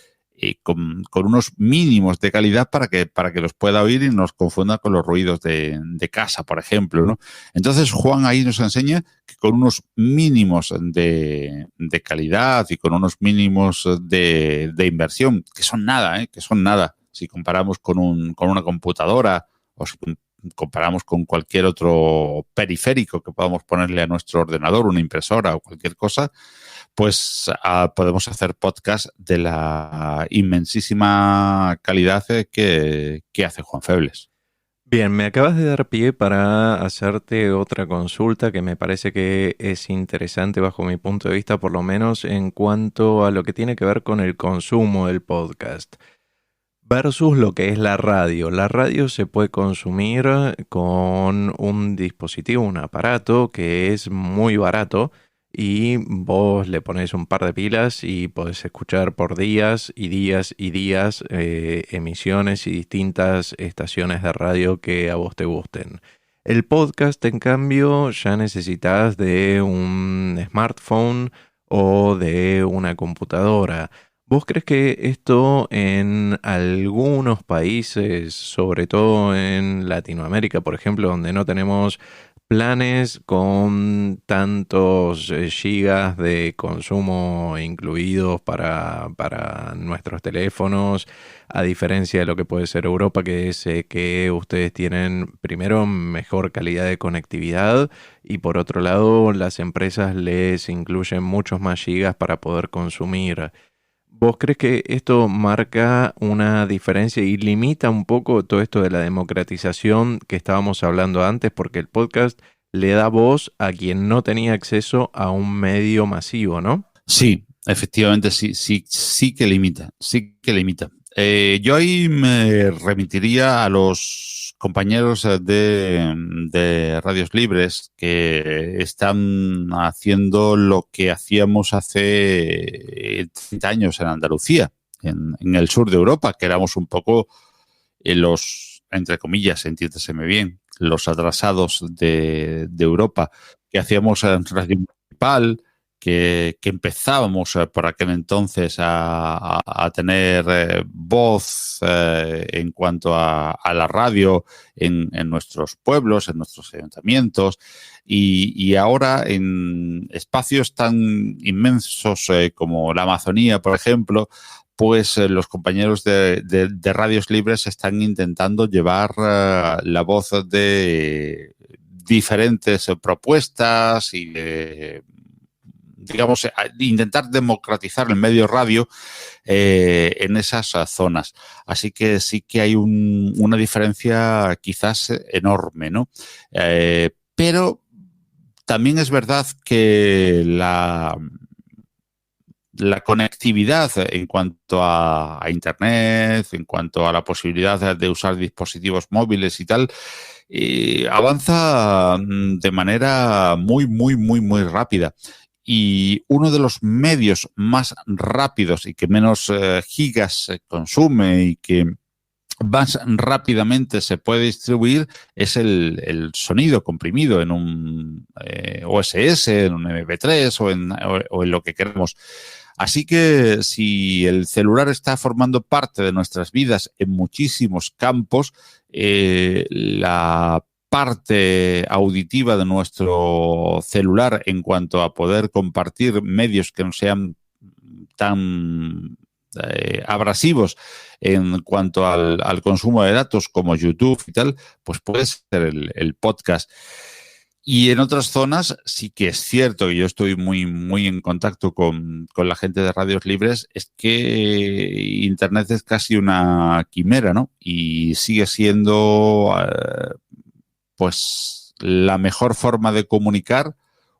con unos mínimos de calidad para que los pueda oír y no nos confunda con los ruidos de casa, por ejemplo, ¿no? Entonces, Juan ahí nos enseña que con unos mínimos de calidad y con unos mínimos de inversión, que son nada, que son nada, si comparamos con una computadora o si comparamos con cualquier otro periférico que podamos ponerle a nuestro ordenador, una impresora o cualquier cosa, pues podemos hacer podcast de la inmensísima calidad que hace Juan Febles.
Bien, me acabas de dar pie para hacerte otra consulta que me parece que es interesante bajo mi punto de vista, por lo menos en cuanto a lo que tiene que ver con el consumo del podcast versus lo que es la radio. La radio se puede consumir con un dispositivo, un aparato que es muy barato y vos le pones un par de pilas y podés escuchar por días y días y días emisiones y distintas estaciones de radio que a vos te gusten. El podcast, en cambio, ya necesitas de un smartphone o de una computadora. ¿Vos crees que esto en algunos países, sobre todo en Latinoamérica, por ejemplo, donde no tenemos planes con tantos gigas de consumo incluidos para nuestros teléfonos, a diferencia de lo que puede ser Europa, que es que ustedes tienen primero mejor calidad de conectividad y por otro lado las empresas les incluyen muchos más gigas para poder consumir. ¿Vos crees que esto marca una diferencia y limita un poco todo esto de la democratización que estábamos hablando antes? Porque el podcast le da voz a quien no tenía acceso a un medio masivo, ¿no?
Sí, efectivamente, sí que limita, sí que limita. Yo ahí me remitiría a los compañeros de Radios Libres que están haciendo lo que hacíamos hace 30 años en Andalucía, en el sur de Europa, que éramos un poco los, entre comillas, entiéndeseme bien, los atrasados de Europa, que hacíamos en Radio Municipal, que empezábamos por aquel entonces a tener voz en cuanto a la radio en nuestros pueblos, en nuestros ayuntamientos, y ahora en espacios tan inmensos como la Amazonía, por ejemplo, pues los compañeros de Radios Libres están intentando llevar la voz de diferentes propuestas y digamos, intentar democratizar el medio radio en esas zonas. Así que sí que hay una diferencia quizás enorme, ¿no? Pero también es verdad que la conectividad en cuanto a Internet, en cuanto a la posibilidad de usar dispositivos móviles y tal, avanza de manera muy rápida. Y uno de los medios más rápidos y que menos gigas consume y que más rápidamente se puede distribuir es el sonido comprimido en un OSS, en un MP3 o en lo que queramos. Así que si el celular está formando parte de nuestras vidas en muchísimos campos, la parte auditiva de nuestro celular en cuanto a poder compartir medios que no sean tan abrasivos en cuanto al consumo de datos como YouTube y tal, pues puede ser el podcast. Y en otras zonas sí que es cierto, y yo estoy muy en contacto con la gente de Radios Libres, es que Internet es casi una quimera, ¿no? Y sigue siendo pues la mejor forma de comunicar,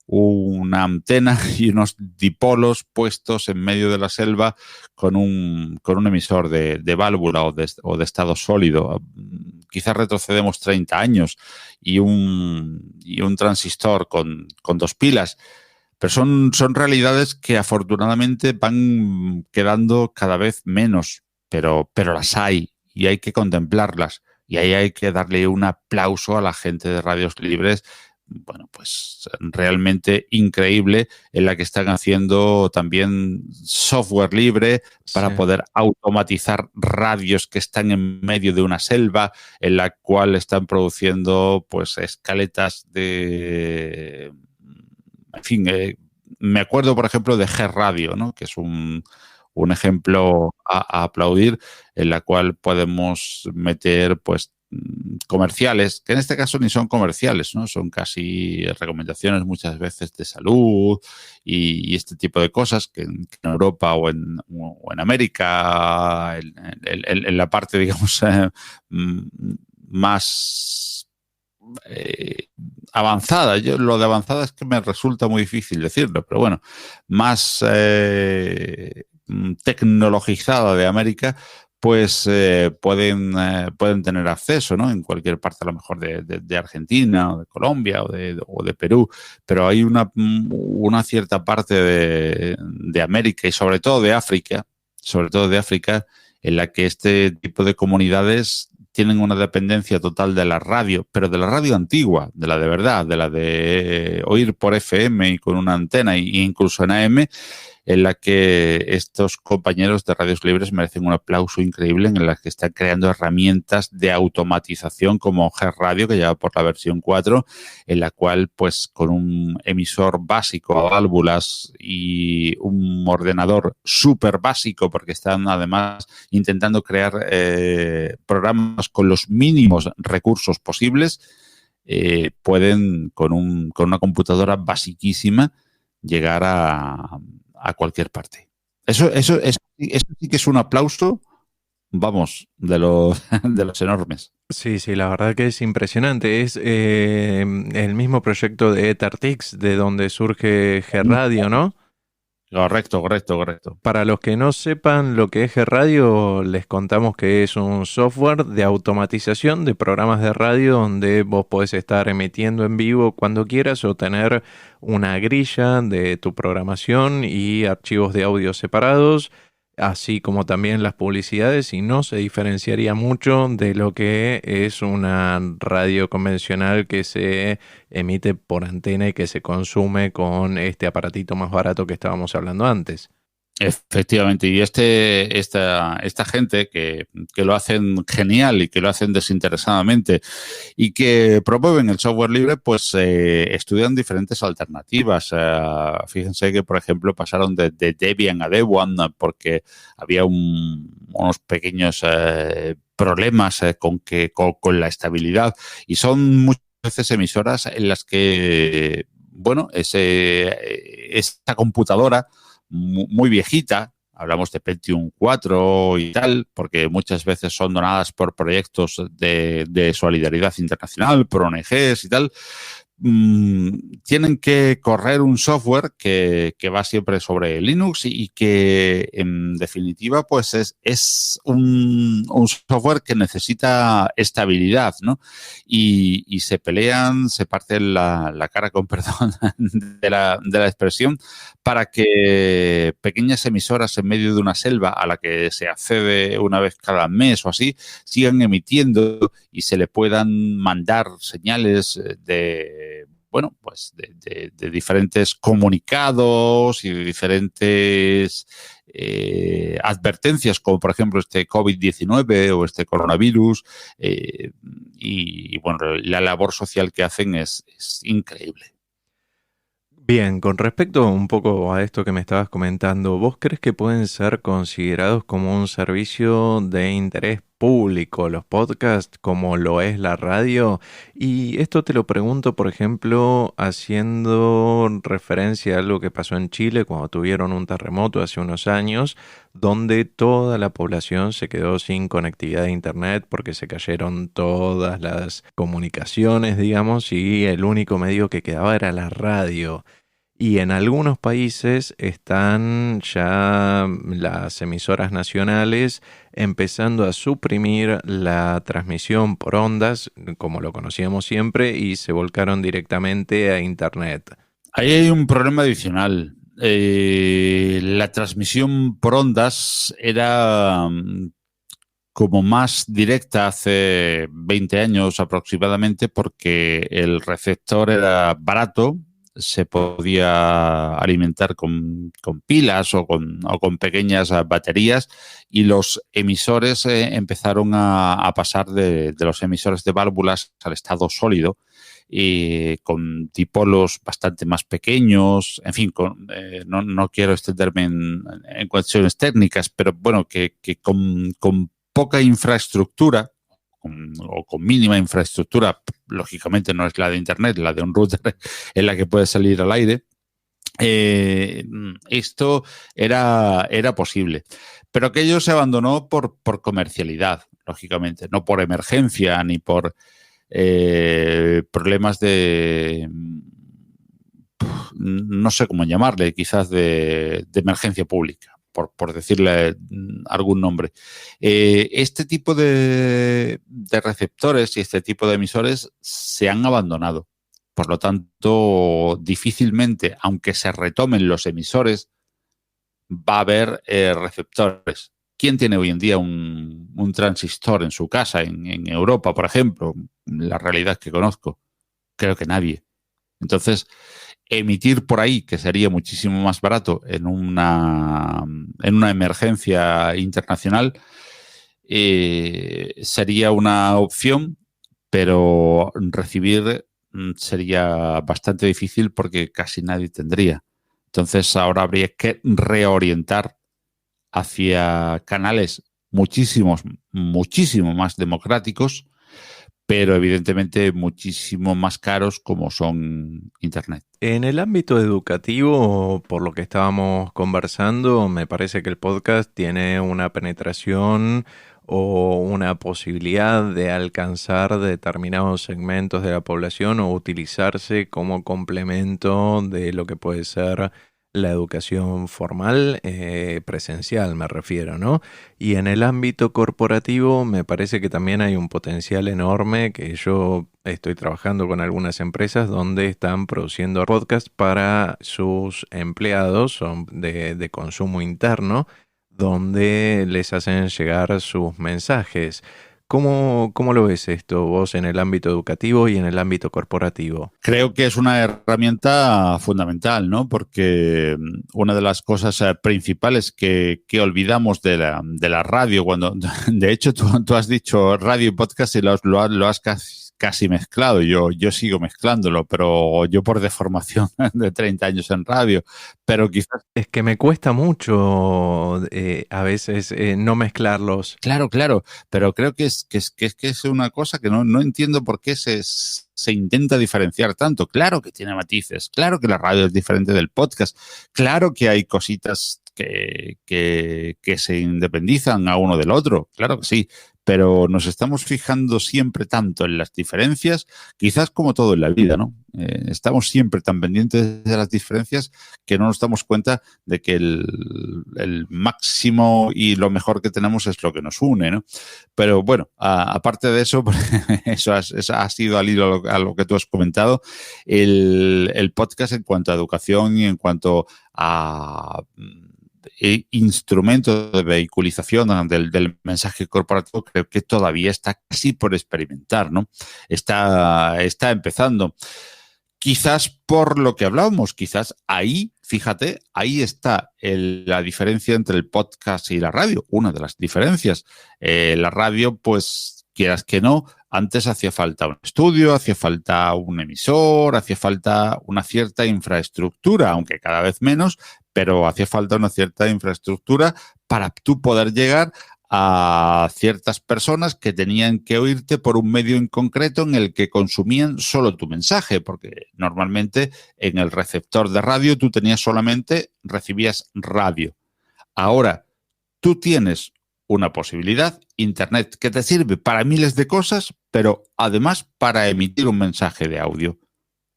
una antena y unos dipolos puestos en medio de la selva con un emisor de válvula o de estado sólido. Quizás retrocedemos 30 años y un transistor con 2 pilas. Pero son realidades que afortunadamente van quedando cada vez menos, pero las hay y hay que contemplarlas. Y ahí hay que darle un aplauso a la gente de Radios Libres, bueno, pues realmente increíble, en la que están haciendo también software libre para poder automatizar radios que están en medio de una selva, en la cual están produciendo pues escaletas de... En fin, me acuerdo, por ejemplo, de G-Radio, ¿no? Que es un ejemplo a aplaudir, en la cual podemos meter pues comerciales, que en este caso ni son comerciales, ¿no? Son casi recomendaciones muchas veces de salud y este tipo de cosas que en Europa o en América, en la parte, digamos, más avanzada. Lo de avanzada es que me resulta muy difícil decirlo, pero bueno, más tecnologizada de América, pues pueden tener acceso, ¿no? En cualquier parte, a lo mejor de Argentina o de Colombia o de Perú, pero hay una cierta parte de América y sobre todo de África, en la que este tipo de comunidades tienen una dependencia total de la radio, pero de la radio antigua, de la de verdad, de la de oír por FM y con una antena e incluso en AM, en la que estos compañeros de Radios Libres merecen un aplauso increíble, en la que están creando herramientas de automatización como G-Radio, que lleva por la versión 4, en la cual, pues, con un emisor básico a válvulas y un ordenador súper básico, porque están además intentando crear programas con los mínimos recursos posibles, pueden, con una computadora basiquísima, llegar a cualquier parte. Eso sí que es un aplauso, vamos, de los enormes.
Sí, sí, la verdad que es impresionante. Es el mismo proyecto de EtherTix, de donde surge G-Radio, ¿no?
Correcto.
Para los que no sepan lo que es G-Radio, les contamos que es un software de automatización de programas de radio donde vos podés estar emitiendo en vivo cuando quieras o tener una grilla de tu programación y archivos de audio separados, así como también las publicidades, y no se diferenciaría mucho de lo que es una radio convencional que se emite por antena y que se consume con este aparatito más barato que estábamos hablando antes.
Efectivamente, y esta gente que lo hacen genial y que lo hacen desinteresadamente y que promueven el software libre, pues estudian diferentes alternativas. Fíjense que, por ejemplo, pasaron de Debian a Debian porque había unos pequeños problemas con la estabilidad, y son muchas veces emisoras en las que, bueno, esta computadora muy viejita, hablamos de Pentium 4 y tal, porque muchas veces son donadas por proyectos de solidaridad internacional, por ONGs y tal, tienen que correr un software que va siempre sobre Linux y que, en definitiva, pues es un software que necesita estabilidad, ¿no? Y se pelean, se parten la cara, con perdón de la expresión, para que pequeñas emisoras en medio de una selva a la que se accede una vez cada mes o así, sigan emitiendo y se le puedan mandar señales bueno, pues de diferentes comunicados y de diferentes advertencias, como por ejemplo este COVID-19 o este coronavirus, y bueno, la labor social que hacen es increíble.
Bien, con respecto un poco a esto que me estabas comentando, ¿vos crees que pueden ser considerados como un servicio de interés público los podcasts como lo es la radio? Y esto te lo pregunto, por ejemplo, haciendo referencia a algo que pasó en Chile cuando tuvieron un terremoto hace unos años, donde toda la población se quedó sin conectividad de internet porque se cayeron todas las comunicaciones, digamos, y el único medio que quedaba era la radio. Y en algunos países están ya las emisoras nacionales empezando a suprimir la transmisión por ondas, como lo conocíamos siempre, y se volcaron directamente a Internet.
Ahí hay un problema adicional. La transmisión por ondas era como más directa hace 20 años aproximadamente, porque el receptor era barato, se podía alimentar con pilas o con pequeñas baterías, y los emisores empezaron a pasar de los emisores de válvulas al estado sólido, y con dipolos bastante más pequeños, en fin, no quiero extenderme en cuestiones técnicas, pero bueno, que con poca infraestructura, o con mínima infraestructura, lógicamente no es la de Internet, la de un router en la que puede salir al aire, esto era posible. Pero aquello se abandonó por comercialidad, lógicamente, no por emergencia ni por problemas no sé cómo llamarle, quizás de emergencia pública, por decirle algún nombre. Este tipo de receptores y este tipo de emisores se han abandonado. Por lo tanto, difícilmente, aunque se retomen los emisores, va a haber receptores. ¿Quién tiene hoy en día un transistor en su casa, en Europa, por ejemplo? La realidad que conozco, creo que nadie. Entonces, emitir por ahí, que sería muchísimo más barato en una emergencia internacional, sería una opción, pero recibir sería bastante difícil porque casi nadie tendría. Entonces ahora habría que reorientar hacia canales muchísimo más democráticos, pero evidentemente muchísimo más caros como son Internet.
En el ámbito educativo, por lo que estábamos conversando, me parece que el podcast tiene una penetración o una posibilidad de alcanzar determinados segmentos de la población o utilizarse como complemento de lo que puede ser la educación formal, presencial me refiero, ¿no? Y en el ámbito corporativo me parece que también hay un potencial enorme, que yo estoy trabajando con algunas empresas donde están produciendo podcasts para sus empleados, son de consumo interno, donde les hacen llegar sus mensajes. ¿Cómo lo ves esto vos en el ámbito educativo y en el ámbito corporativo?
Creo que es una herramienta fundamental, ¿no? Porque una de las cosas principales que olvidamos de la radio, cuando, de hecho, tú has dicho radio y podcast y lo has casi mezclado. Yo sigo mezclándolo, pero yo por deformación de 30 años en radio, pero quizás...
Es que me cuesta mucho a veces no mezclarlos.
Claro, pero creo que es una cosa que no entiendo por qué se intenta diferenciar tanto. Claro que tiene matices, claro que la radio es diferente del podcast, claro que hay cositas que se independizan a uno del otro, claro que sí, pero nos estamos fijando siempre tanto en las diferencias, quizás como todo en la vida, ¿no? Estamos siempre tan pendientes de las diferencias que no nos damos cuenta de que el máximo y lo mejor que tenemos es lo que nos une, ¿no? Pero bueno, aparte de eso, eso ha sido al hilo a lo que tú has comentado, el podcast en cuanto a educación y en cuanto a instrumento de vehiculización del mensaje corporativo, creo que todavía está casi por experimentar, ¿no? Está empezando. Quizás por lo que hablábamos, quizás ahí, fíjate, ahí está la diferencia entre el podcast y la radio, una de las diferencias. La radio, pues, quieras que no, antes hacía falta un estudio, hacía falta un emisor, hacía falta una cierta infraestructura, aunque cada vez menos, pero hacía falta una cierta infraestructura para tú poder llegar a ciertas personas que tenían que oírte por un medio en concreto en el que consumían solo tu mensaje, porque normalmente en el receptor de radio tú recibías radio. Ahora, tú tienes una posibilidad, Internet, que te sirve para miles de cosas, pero además para emitir un mensaje de audio.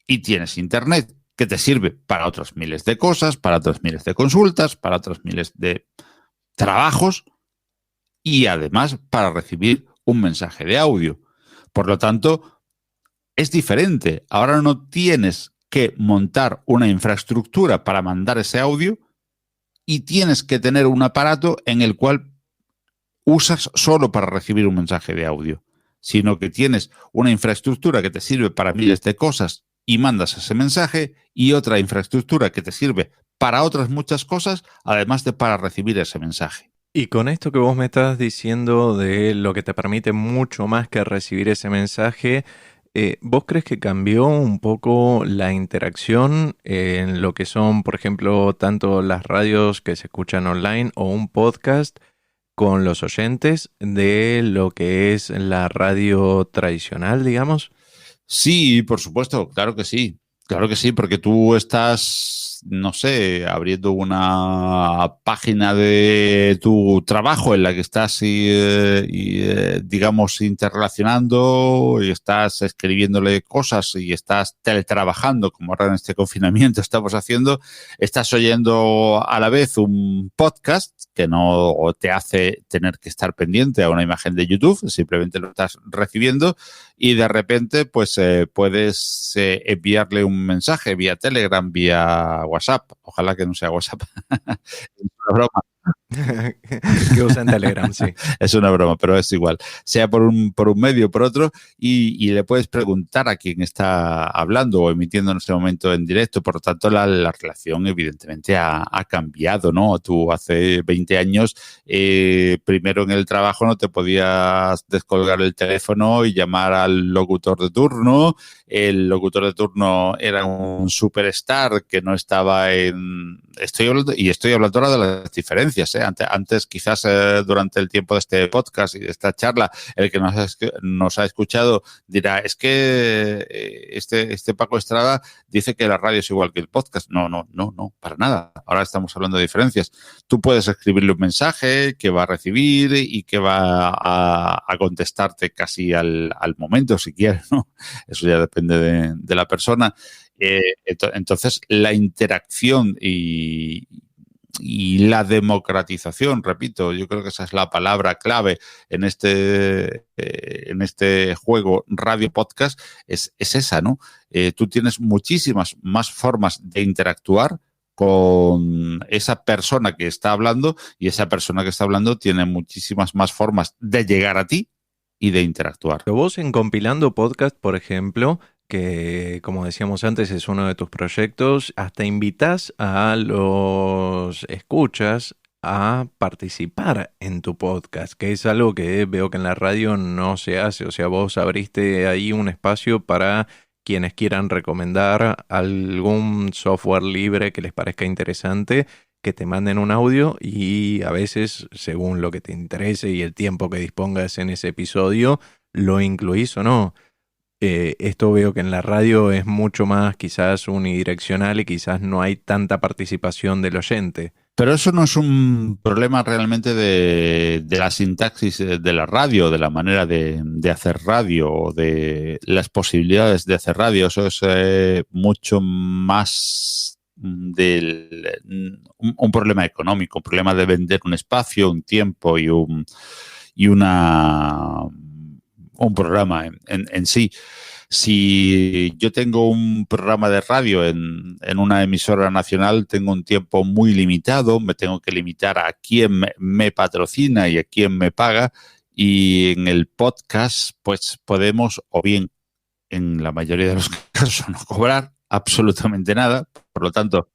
Y tienes Internet, que te sirve para otras miles de cosas, para otras miles de consultas, para otras miles de trabajos, y además para recibir un mensaje de audio. Por lo tanto, es diferente. Ahora no tienes que montar una infraestructura para mandar ese audio y tienes que tener un aparato en el cual usas solo para recibir un mensaje de audio, sino que tienes una infraestructura que te sirve para miles de cosas y mandas ese mensaje, y otra infraestructura que te sirve para otras muchas cosas, además de para recibir ese mensaje.
Y con esto que vos me estás diciendo de lo que te permite mucho más que recibir ese mensaje, ¿vos crees que cambió un poco la interacción en lo que son, por ejemplo, tanto las radios que se escuchan online o un podcast con los oyentes de lo que es la radio tradicional, digamos?
Sí, por supuesto, claro que sí. Claro que sí, porque tú estás, no sé, abriendo una página de tu trabajo en la que estás, digamos, interrelacionando y estás escribiéndole cosas y estás teletrabajando, como ahora en este confinamiento estamos haciendo, estás oyendo a la vez un podcast que no te hace tener que estar pendiente a una imagen de YouTube, simplemente lo estás recibiendo y de repente pues puedes enviarle un mensaje vía Telegram, vía WhatsApp. Ojalá que no sea WhatsApp. Es una broma.
que usan Telegram, sí.
Es una broma, pero es igual. Sea por un medio o por otro, y le puedes preguntar a quien está hablando o emitiendo en ese momento en directo. Por lo tanto, la relación evidentemente ha cambiado, ¿no? Tú hace 20 años, primero en el trabajo no te podías descolgar el teléfono y llamar al locutor de turno. El locutor de turno era un superstar que no estaba en... Estoy hablando ahora de las diferencias, ¿eh? Antes quizás durante el tiempo de este podcast y de esta charla, el que nos ha escuchado dirá, es que este Paco Estrada dice que la radio es igual que el podcast. No, para nada. Ahora estamos hablando de diferencias. Tú puedes escribirle un mensaje que va a recibir y que va a contestarte casi al momento, si quieres, ¿no? Eso ya depende de la persona. Entonces, la interacción y la democratización, repito, yo creo que esa es la palabra clave en este juego radio podcast, es esa, ¿no? Tú tienes muchísimas más formas de interactuar con esa persona que está hablando, y esa persona que está hablando tiene muchísimas más formas de llegar a ti y de interactuar.
Pero vos en Compilando Podcast, por ejemplo, que como decíamos antes es uno de tus proyectos, hasta invitas a los escuchas a participar en tu podcast, que es algo que veo que en la radio no se hace. O sea, vos abriste ahí un espacio para quienes quieran recomendar algún software libre que les parezca interesante, que te manden un audio y a veces, según lo que te interese y el tiempo que dispongas en ese episodio, lo incluís o no. Esto veo que en la radio es mucho más quizás unidireccional y quizás no hay tanta participación del oyente.
Pero eso no es un problema realmente de la sintaxis de la radio, de la manera de hacer radio o de las posibilidades de hacer radio. Eso es mucho más un problema económico, un problema de vender un espacio, un tiempo y un programa en sí. Si yo tengo un programa de radio en una emisora nacional, tengo un tiempo muy limitado, me tengo que limitar a quién me patrocina y a quién me paga, y en el podcast pues podemos, o bien en la mayoría de los casos, no cobrar absolutamente nada. Por lo tanto,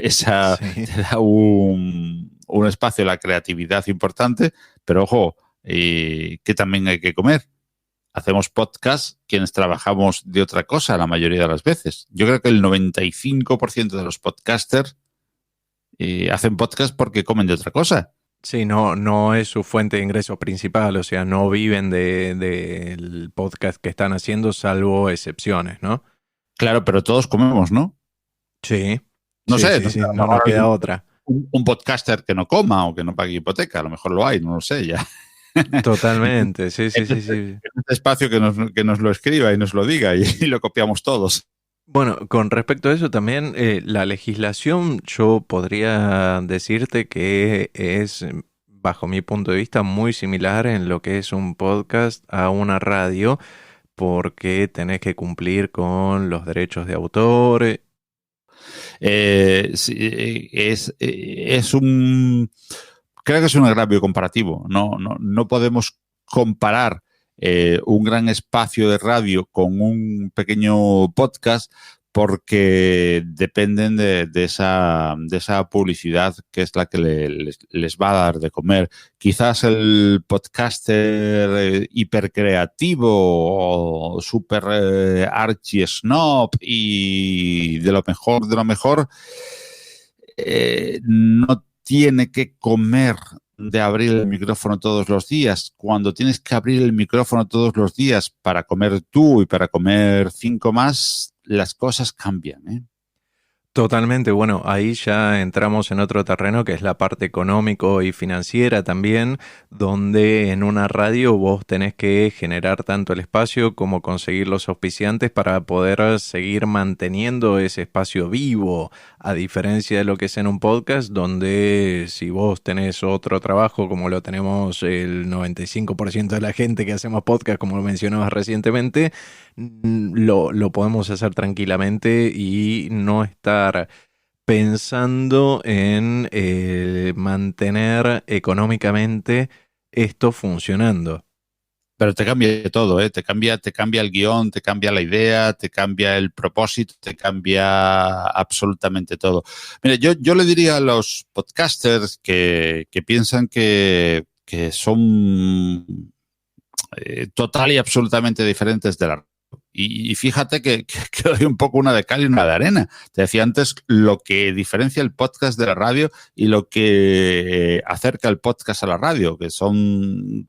esa
Sí.
te da un espacio a la creatividad importante, pero ojo, que también hay que comer. Hacemos podcast quienes trabajamos de otra cosa la mayoría de las veces. Yo creo que el 95% de los podcasters hacen podcast porque comen de otra cosa.
Sí, no es su fuente de ingreso principal, o sea, no viven del podcast que están haciendo, salvo excepciones, ¿no?
Claro, pero todos comemos, ¿no?
Sí,
No
sí,
sé,
sí, sí, no nos queda otra.
un podcaster que no coma o que no pague hipoteca, a lo mejor lo hay, no lo sé ya.
Totalmente, sí, sí, sí, sí.
En este espacio que nos lo escriba y nos lo diga y lo copiamos todos.
Bueno, con respecto a eso también, la legislación yo podría decirte que es, bajo mi punto de vista, muy similar en lo que es un podcast a una radio, porque tenés que cumplir con los derechos de autor.
Sí, es un... Creo que es un agravio comparativo. No podemos comparar un gran espacio de radio con un pequeño podcast, porque dependen de esa publicidad que es la que les va a dar de comer. Quizás el podcaster hipercreativo o super archi snob y de lo mejor, no tiene que comer de abrir el micrófono todos los días. Cuando tienes que abrir el micrófono todos los días para comer tú y para comer 5 más, las cosas cambian, ¿eh?
Totalmente, bueno, ahí ya entramos en otro terreno que es la parte económico y financiera también, donde en una radio vos tenés que generar tanto el espacio como conseguir los auspiciantes para poder seguir manteniendo ese espacio vivo, a diferencia de lo que es en un podcast, donde si vos tenés otro trabajo como lo tenemos el 95% de la gente que hacemos podcast, como lo mencionabas recientemente, lo podemos hacer tranquilamente y no estar pensando en mantener económicamente esto funcionando.
Pero te cambia todo, ¿eh? Te cambia el guión, te cambia la idea, te cambia el propósito, te cambia absolutamente todo. Mira, yo le diría a los podcasters que piensan que son total y absolutamente diferentes de la. Y fíjate que doy un poco una de cal y una de arena. Te decía antes lo que diferencia el podcast de la radio y lo que acerca el podcast a la radio, que son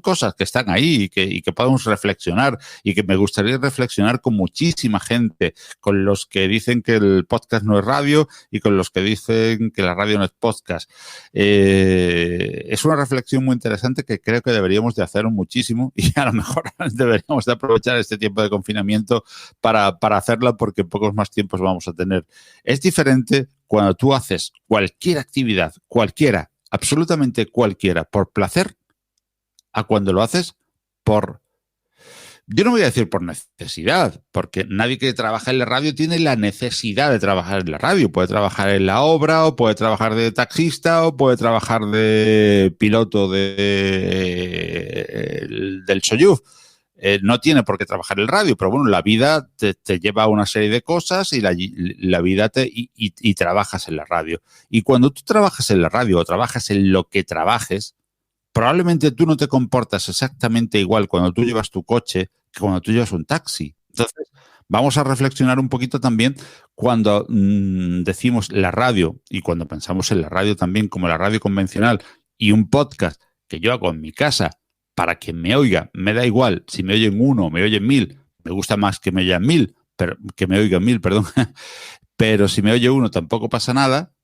cosas que están ahí y que podemos reflexionar y que me gustaría reflexionar con muchísima gente, con los que dicen que el podcast no es radio y con los que dicen que la radio no es podcast. Es una reflexión muy interesante que creo que deberíamos de hacer muchísimo y a lo mejor deberíamos de aprovechar este tiempo de confinamiento para hacerla porque pocos más tiempos vamos a tener. Es diferente cuando tú haces cualquier actividad, cualquiera, absolutamente cualquiera, por placer, a cuando lo haces por... Yo no voy a decir por necesidad, porque nadie que trabaja en la radio tiene la necesidad de trabajar en la radio. Puede trabajar en la obra, o puede trabajar de taxista, o puede trabajar de piloto del Soyuz. No tiene por qué trabajar en radio, pero bueno, la vida te lleva a una serie de cosas y la vida y trabajas en la radio. Y cuando tú trabajas en la radio o trabajas en lo que trabajes, probablemente tú no te comportas exactamente igual cuando tú llevas tu coche que cuando tú llevas un taxi. Entonces, vamos a reflexionar un poquito también cuando decimos la radio y cuando pensamos en la radio también como la radio convencional y un podcast que yo hago en mi casa para que me oiga. Me da igual si me oyen 1 o me oyen 1000. Me gusta más que me oigan 1000, pero que me oigan 1000, perdón. Pero si me oye 1 tampoco pasa nada.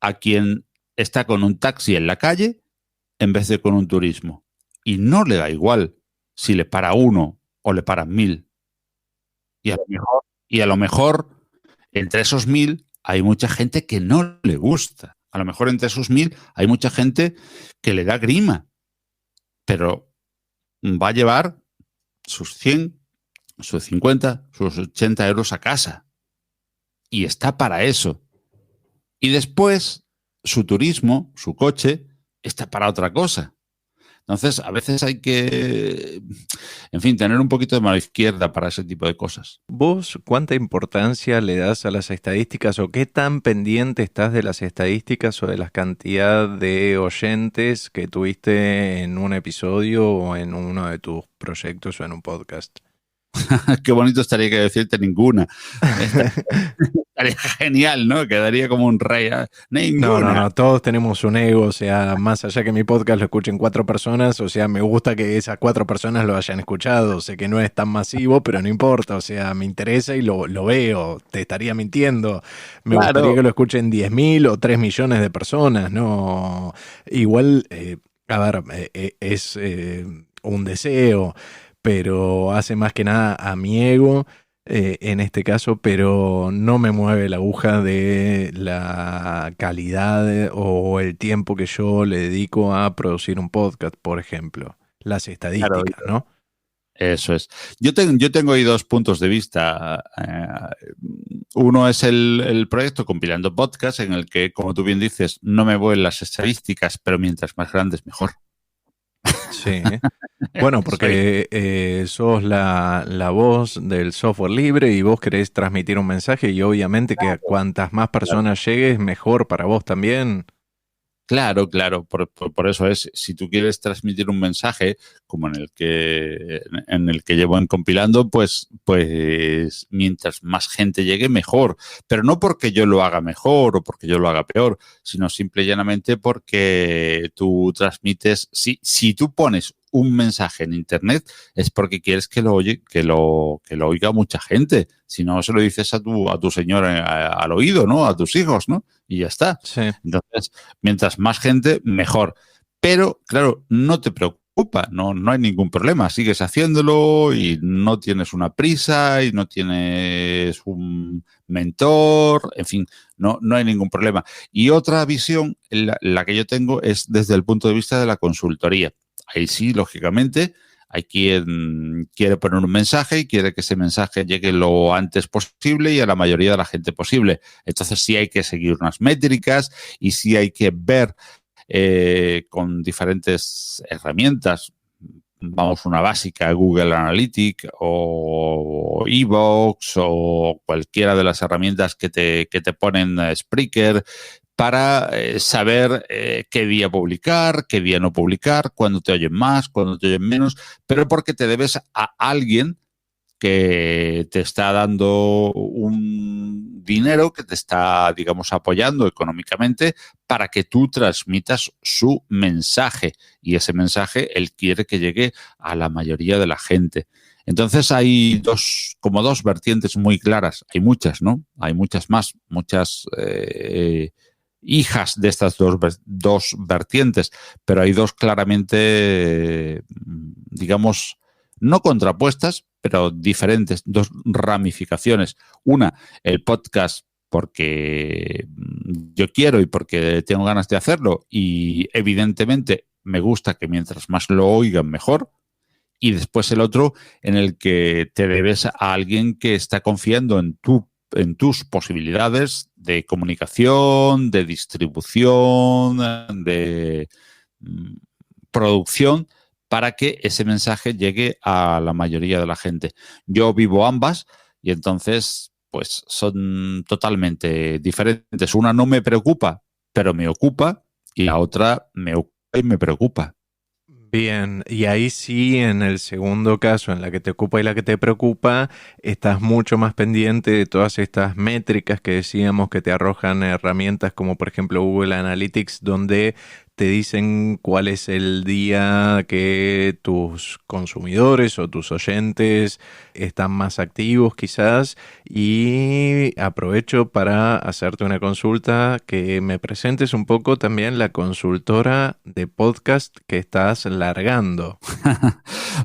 A quien está con un taxi en la calle en vez de con un turismo. Y no le da igual si le para 1 o le paran 1000. Y a lo mejor entre esos 1000 hay mucha gente que no le gusta. A lo mejor entre esos 1000 hay mucha gente que le da grima. Pero va a llevar sus 100, sus 50, sus 80 euros a casa. Y está para eso. Y después su turismo, su coche, está para otra cosa. Entonces, a veces hay que, en fin, tener un poquito de mano izquierda para ese tipo de cosas.
¿Vos cuánta importancia le das a las estadísticas o qué tan pendiente estás de las estadísticas o de la cantidad de oyentes que tuviste en un episodio o en uno de tus proyectos o en un podcast?
Qué bonito estaría que decirte ninguna. Estaría genial, ¿no? Quedaría como un rey. Ninguna.
No, todos tenemos un ego, o sea, más allá que mi podcast lo escuchen 4 personas, o sea, me gusta que esas 4 personas lo hayan escuchado, sé que no es tan masivo, pero no importa, o sea, me interesa y lo veo, te estaría mintiendo, me gustaría que lo escuchen 10.000 o 3 millones de personas, no, igual, a ver, es un deseo, pero hace más que nada a mi ego. En este caso, pero no me mueve la aguja de la calidad o el tiempo que yo le dedico a producir un podcast, por ejemplo. Las estadísticas, claro, ¿no?
Eso es. Yo tengo ahí 2 puntos de vista. Uno es el proyecto Compilando Podcast, en el que, como tú bien dices, no me voy en las estadísticas, pero mientras más grandes, mejor.
Sí. Bueno, porque sos la voz del software libre y vos querés transmitir un mensaje y obviamente que a cuantas más personas llegues, mejor para vos también.
Claro. Por eso es, si tú quieres transmitir un mensaje como en el que llevo en Compilando, pues mientras más gente llegue, mejor. Pero no porque yo lo haga mejor o porque yo lo haga peor, sino simple y llanamente porque tú transmites, si tú pones un mensaje en internet es porque quieres que lo oiga mucha gente. Si no, se lo dices a tu señor al oído, ¿no? A tus hijos, ¿no? Y ya está.
Sí.
Entonces, mientras más gente, mejor. Pero, claro, no te preocupa, no hay ningún problema. Sigues haciéndolo y no tienes una prisa y no tienes un mentor, en fin, no hay ningún problema. Y otra visión, la que yo tengo, es desde el punto de vista de la consultoría. Ahí sí, lógicamente, Hay quien quiere poner un mensaje y quiere que ese mensaje llegue lo antes posible y a la mayoría de la gente posible. Entonces sí hay que seguir unas métricas y sí hay que ver con diferentes herramientas. Vamos, una básica, Google Analytics o Evox o cualquiera de las herramientas que te ponen Spreaker, para saber qué día publicar, qué día no publicar, cuándo te oyen más, cuándo te oyen menos, pero porque te debes a alguien que te está dando un dinero, que te está, digamos, apoyando económicamente para que tú transmitas su mensaje. Y ese mensaje él quiere que llegue a la mayoría de la gente. Entonces hay como dos vertientes muy claras. Hay muchas, ¿no? Hay muchas más, muchas hijas de estas dos vertientes, pero hay dos claramente, digamos, no contrapuestas, pero diferentes, dos ramificaciones. Una, el podcast porque yo quiero y porque tengo ganas de hacerlo y evidentemente me gusta que mientras más lo oigan mejor. Y después el otro en el que te debes a alguien que está confiando en tus posibilidades de comunicación, de distribución, de producción, para que ese mensaje llegue a la mayoría de la gente. Yo vivo ambas y entonces pues son totalmente diferentes. Una no me preocupa, pero me ocupa, y la otra me ocupa y me preocupa.
Bien, y ahí sí, en el segundo caso, en la que te ocupa y la que te preocupa, estás mucho más pendiente de todas estas métricas que decíamos que te arrojan herramientas como por ejemplo Google Analytics, donde te dicen cuál es el día que tus consumidores o tus oyentes están más activos quizás. Y aprovecho para hacerte una consulta, que me presentes un poco también la consultora de podcast que estás largando.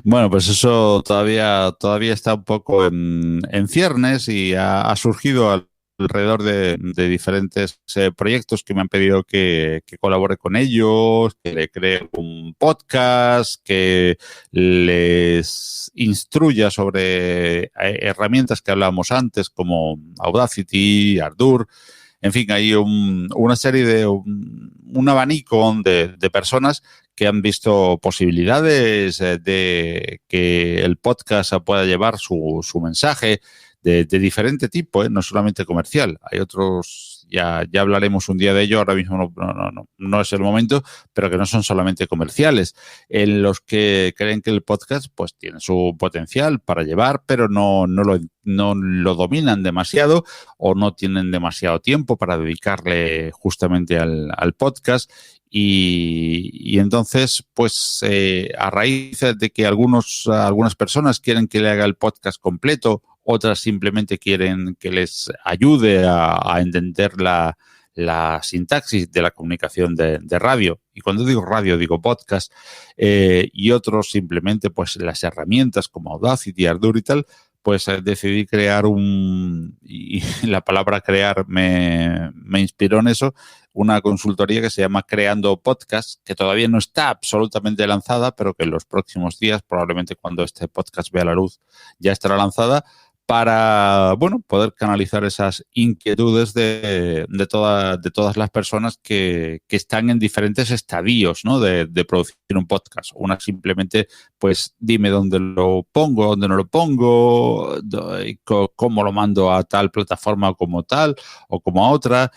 Bueno, pues eso todavía está un poco en ciernes y ha surgido alrededor de diferentes proyectos que me han pedido que colabore con ellos, que le cree un podcast, que les instruya sobre herramientas que hablábamos antes como Audacity, Ardour. En fin, hay una serie de un abanico de personas que han visto posibilidades de que el podcast pueda llevar su mensaje de diferente tipo, no solamente comercial. Hay otros, ya hablaremos un día de ello, ahora mismo no es el momento, pero que no son solamente comerciales, en los que creen que el podcast pues tiene su potencial para llevar, pero no lo dominan demasiado o no tienen demasiado tiempo para dedicarle justamente al podcast. Y entonces, pues a raíz de que algunas personas quieren que le haga el podcast completo, otras simplemente quieren que les ayude a entender la sintaxis de la comunicación de radio. Y cuando digo radio, digo podcast. Y otros simplemente, pues las herramientas como Audacity, Ardour y tal, pues decidí crear y la palabra crear me inspiró en eso, una consultoría que se llama Creando Podcast, que todavía no está absolutamente lanzada, pero que en los próximos días, probablemente cuando este podcast vea la luz, ya estará lanzada, para, bueno, poder canalizar esas inquietudes de todas las personas que están en diferentes estadios, ¿no?, de producir un podcast. Una simplemente, pues, dime dónde lo pongo, dónde no lo pongo, cómo lo mando a tal plataforma como tal o como a otra.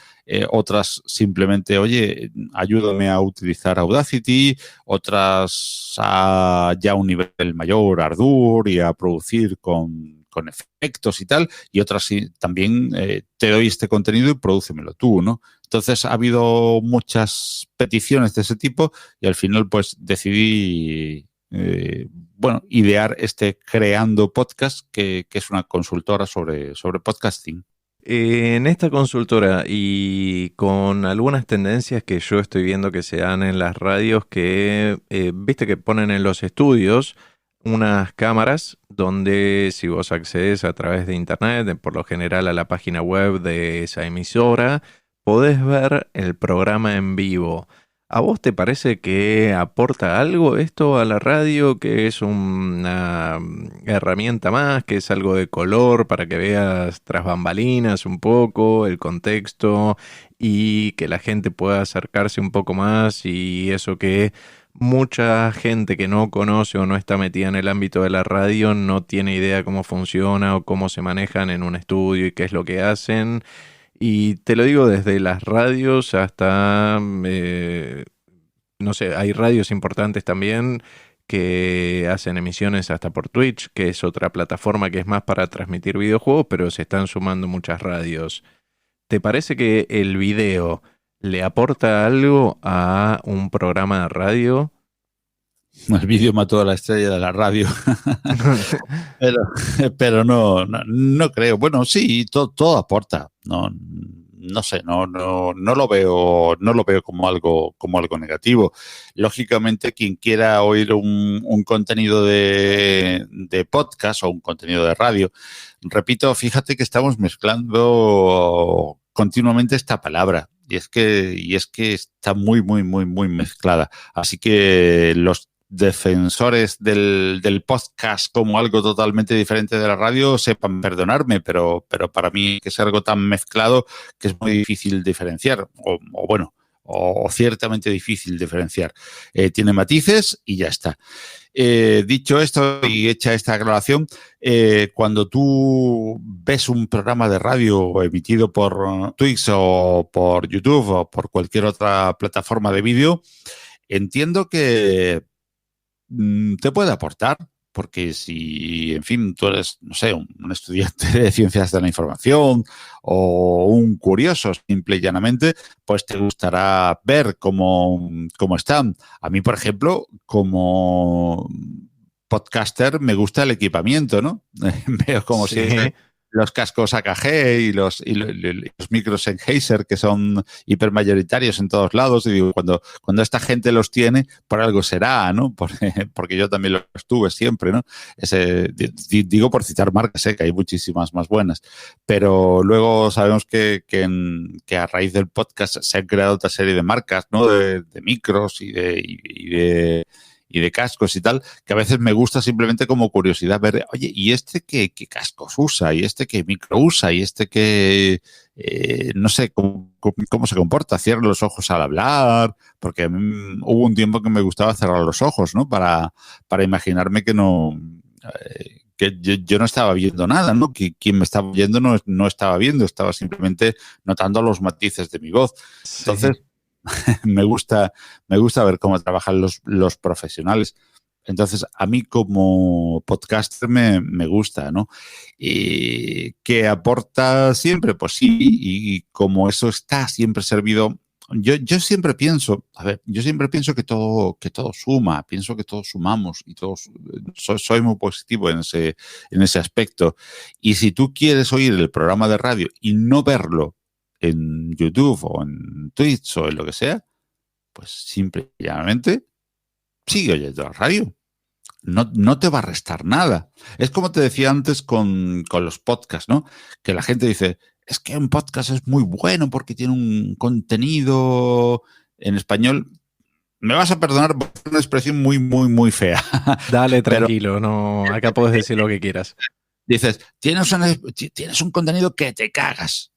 Otras simplemente, oye, ayúdame a utilizar Audacity. Otras ya a un nivel mayor, Ardour, y a producir con efectos y tal, y otras sí, también te doy este contenido y prodúcemelo tú, ¿no? Entonces ha habido muchas peticiones de ese tipo y al final pues decidí idear este Creando Podcast, que es una consultora sobre podcasting.
En esta consultora y con algunas tendencias que yo estoy viendo que se dan en las radios, que viste que ponen en los estudios unas cámaras donde si vos accedes a través de internet, por lo general a la página web de esa emisora, podés ver el programa en vivo. ¿A vos te parece que aporta algo esto a la radio, que es una herramienta más, que es algo de color para que veas tras bambalinas un poco, el contexto y que la gente pueda acercarse un poco más y eso que mucha gente que no conoce o no está metida en el ámbito de la radio no tiene idea cómo funciona o cómo se manejan en un estudio y qué es lo que hacen? Y te lo digo desde las radios hasta, no sé, hay radios importantes también que hacen emisiones hasta por Twitch, que es otra plataforma que es más para transmitir videojuegos, pero se están sumando muchas radios. ¿Te parece que el video le aporta algo a un programa de radio?
El vídeo mató a la estrella de la radio. pero, pero no creo. Bueno, sí, todo aporta. No sé, no lo veo como algo negativo. Lógicamente, quien quiera oír un contenido de podcast o un contenido de radio, repito, fíjate que estamos mezclando continuamente esta palabra. Y es que está muy mezclada. Así que los defensores del podcast como algo totalmente diferente de la radio sepan perdonarme, pero para mí que es algo tan mezclado que es muy difícil diferenciar, o ciertamente difícil diferenciar. Tiene matices y ya está. Dicho esto y hecha esta aclaración, cuando tú ves un programa de radio emitido por Twitch o por YouTube o por cualquier otra plataforma de vídeo, entiendo que te puede aportar, porque si, en fin, tú eres, no sé, un estudiante de ciencias de la información o un curioso, simple y llanamente, pues te gustará ver cómo están. A mí, por ejemplo, como podcaster, me gusta el equipamiento, ¿no? Veo como si
Sí.
los cascos AKG y los micros Sennheiser, que son hipermayoritarios en todos lados, y digo, cuando esta gente los tiene, por algo será, ¿no? Porque yo también los tuve siempre, ¿no? Digo por citar marcas, que hay muchísimas más buenas, pero luego sabemos que a raíz del podcast se han creado otra serie de marcas, ¿no? De micros y de cascos y tal, que a veces me gusta simplemente como curiosidad ver, oye, ¿y este qué cascos usa? ¿Y este qué micro usa? ¿Y este qué, no sé, cómo se comporta? ¿Cierra los ojos al hablar? Porque a mí hubo un tiempo que me gustaba cerrar los ojos, ¿no? Para imaginarme que no... que yo no estaba viendo nada, ¿no? Que quien me estaba viendo no estaba viendo, estaba simplemente notando los matices de mi voz.
Sí.
Entonces, me gusta ver cómo trabajan los profesionales. Entonces, a mí como podcaster me gusta, ¿no? Y ¿qué aporta siempre? Pues sí, y como eso está siempre servido, yo siempre pienso, que todo suma, pienso que todos sumamos y todos soy muy positivo en ese aspecto. Y si tú quieres oír el programa de radio y no verlo en YouTube o en Twitch o en lo que sea, pues simplemente sigue oyendo la radio. No te va a restar nada. Es como te decía antes con los podcasts, ¿no? Que la gente dice, es que un podcast es muy bueno porque tiene un contenido en español. Me vas a perdonar por una expresión muy fea.
Dale,
Pero
tranquilo, no, acá podés decir lo que quieras.
dices, tienes un contenido que te cagas.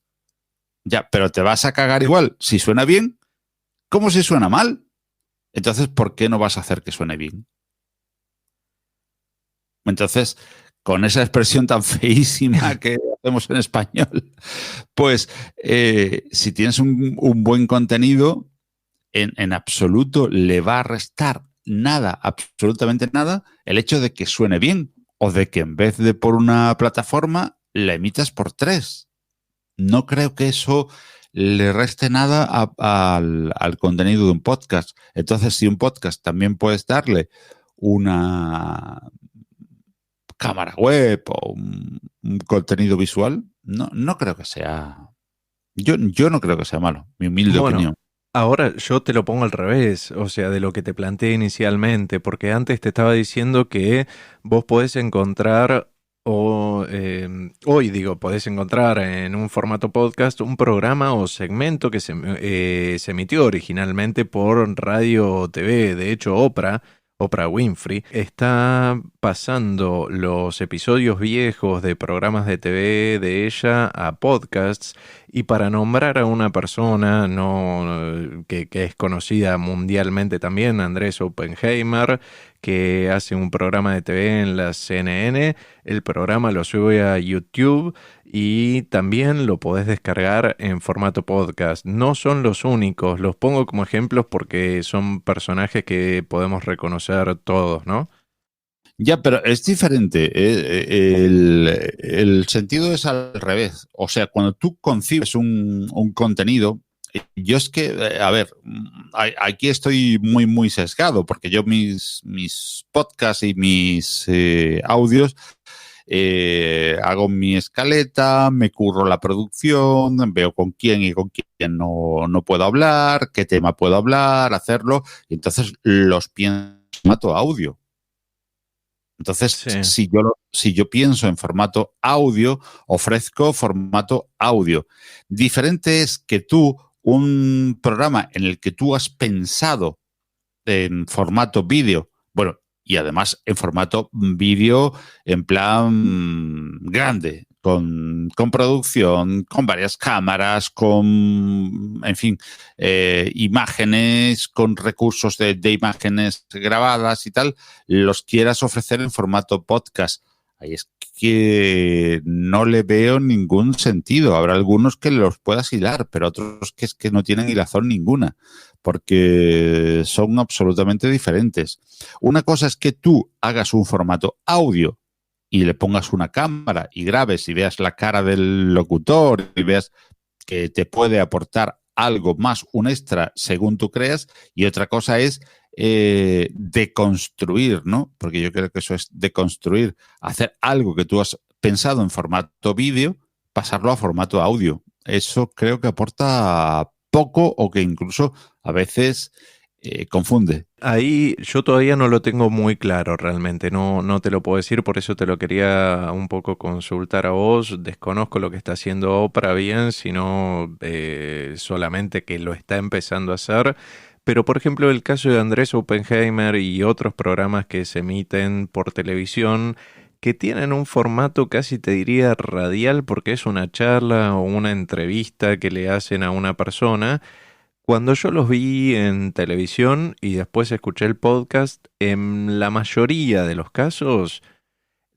Ya, pero te vas a cagar igual si suena bien como si suena mal. Entonces, ¿por qué no vas a hacer que suene bien? Entonces, con esa expresión tan feísima que hacemos en español, pues si tienes un buen contenido, en absoluto le va a restar nada, absolutamente nada, el hecho de que suene bien o de que en vez de por una plataforma la emitas por 3. No creo que eso le reste nada al contenido de un podcast. Entonces, si un podcast también puedes darle una cámara web o un contenido visual, no creo que sea... Yo no creo que sea malo, mi humilde opinión.
Ahora yo te lo pongo al revés, o sea, de lo que te planteé inicialmente, porque antes te estaba diciendo que vos podés encontrar Hoy, digo, podés encontrar en un formato podcast un programa o segmento que se emitió originalmente por radio o TV. De hecho, Oprah Winfrey, está pasando los episodios viejos de programas de TV de ella a podcasts. Y para nombrar a una persona que es conocida mundialmente también, Andrés Oppenheimer, que hace un programa de TV en la CNN. El programa lo sube a YouTube y también lo podés descargar en formato podcast. No son los únicos, los pongo como ejemplos porque son personajes que podemos reconocer todos, ¿no?
Ya, pero es diferente. El sentido es al revés. O sea, cuando tú concibes un contenido, yo es que, a ver, aquí estoy muy, muy sesgado, porque yo mis podcasts y mis audios hago mi escaleta, me curro la producción, veo con quién y con quién no puedo hablar, qué tema puedo hablar, hacerlo, y entonces los pienso en formato audio. Entonces,
Sí.
si yo pienso en formato audio, ofrezco formato audio. Diferente es que tú, un programa en el que tú has pensado en formato vídeo, bueno, y además en formato vídeo en plan grande, con producción, con varias cámaras, en fin, imágenes, con recursos de imágenes grabadas y tal, los quieras ofrecer en formato podcast. Ahí es que no le veo ningún sentido. Habrá algunos que los puedas hilar, pero otros que es que no tienen hilazón ninguna, porque son absolutamente diferentes. Una cosa es que tú hagas un formato audio y le pongas una cámara y grabes y veas la cara del locutor y veas que te puede aportar algo más, un extra, según tú creas, y otra cosa es deconstruir, ¿no? Porque yo creo que eso es deconstruir, hacer algo que tú has pensado en formato vídeo, pasarlo a formato audio. Eso creo que aporta poco o que incluso a veces confunde.
Ahí yo todavía no lo tengo muy claro realmente, no te lo puedo decir, por eso te lo quería un poco consultar a vos. Desconozco lo que está haciendo Oprah bien, sino solamente que lo está empezando a hacer. Pero por ejemplo el caso de Andrés Oppenheimer y otros programas que se emiten por televisión, que tienen un formato casi te diría radial, porque es una charla o una entrevista que le hacen a una persona. Cuando yo los vi en televisión y después escuché el podcast, en la mayoría de los casos,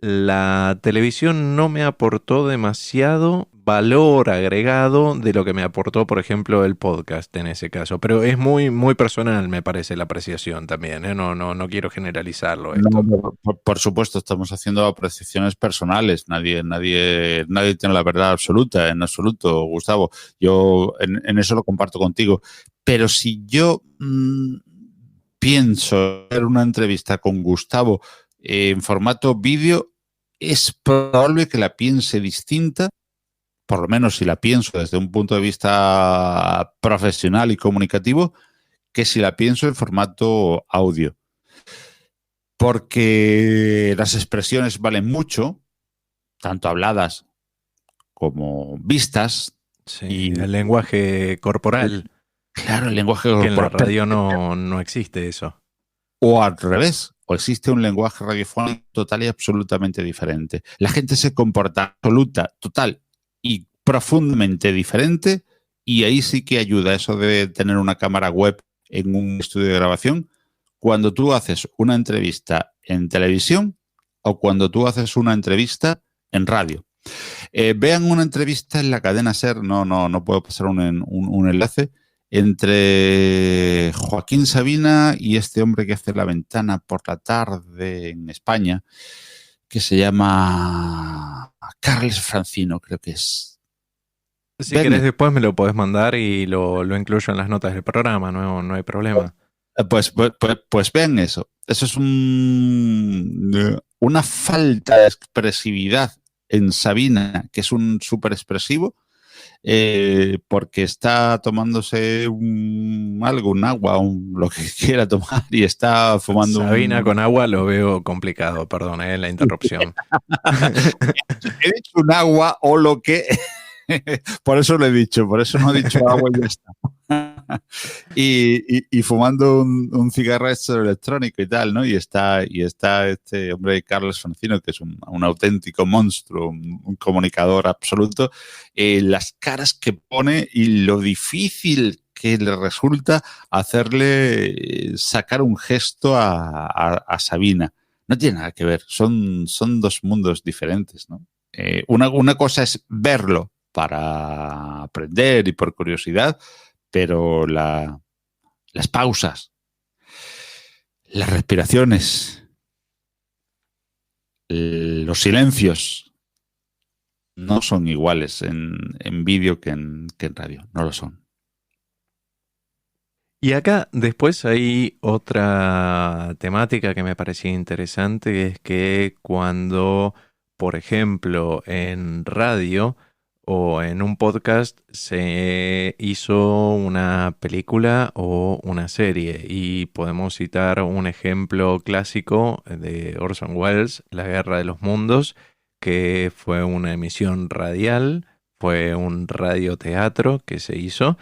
la televisión no me aportó demasiado valor agregado de lo que me aportó, por ejemplo, el podcast en ese caso. Pero es muy, muy personal, me parece, la apreciación también, ¿eh? No quiero generalizarlo
No,
esto.
no, por supuesto, estamos haciendo apreciaciones personales. Nadie tiene la verdad absoluta, en absoluto, Gustavo. Yo en eso lo comparto contigo. Pero si yo pienso ver una entrevista con Gustavo en formato vídeo, es probable que la piense distinta, por lo menos si la pienso desde un punto de vista profesional y comunicativo, que si la pienso en formato audio. Porque las expresiones valen mucho, tanto habladas como vistas,
Sí,
y
el lenguaje corporal,
claro, el lenguaje
que en la
corporal,
radio no existe eso.
o al revés, o existe un lenguaje radiofónico total y absolutamente diferente. La gente se comporta absoluta, total y profundamente diferente, y ahí sí que ayuda eso de tener una cámara web en un estudio de grabación cuando tú haces una entrevista en televisión o cuando tú haces una entrevista en radio. Vean una entrevista en la cadena SER, no puedo pasar un enlace, entre Joaquín Sabina y este hombre que hace La Ventana por la tarde en España, que se llama Carles Francino, creo que es.
Si
Ven,
querés después me lo podés mandar y lo incluyo en las notas del programa, no hay problema.
pues vean eso. Eso es una falta de expresividad en Sabina, que es un súper expresivo, porque está tomándose algo, un agua, lo que quiera tomar, y está fumando
Sabina con agua lo veo complicado, perdón, la interrupción.
He dicho un agua o lo que... Por eso lo he dicho, por eso no he dicho agua y ya está. y fumando un cigarro electrónico y tal, ¿no? Y está este hombre, Carlos Francino, que es un auténtico monstruo, un comunicador absoluto, las caras que pone y lo difícil que le resulta hacerle sacar un gesto a Sabina. No tiene nada que ver, son dos mundos diferentes, ¿no? Una cosa es verlo para aprender y por curiosidad, pero las pausas, las respiraciones, los silencios no son iguales en vídeo que en radio, no lo son.
Y acá después hay otra temática que me parecía interesante, es que cuando, por ejemplo, en radio o en un podcast se hizo una película o una serie, y podemos citar un ejemplo clásico de Orson Welles, La Guerra de los Mundos, que fue una emisión radial, fue un radioteatro que se hizo.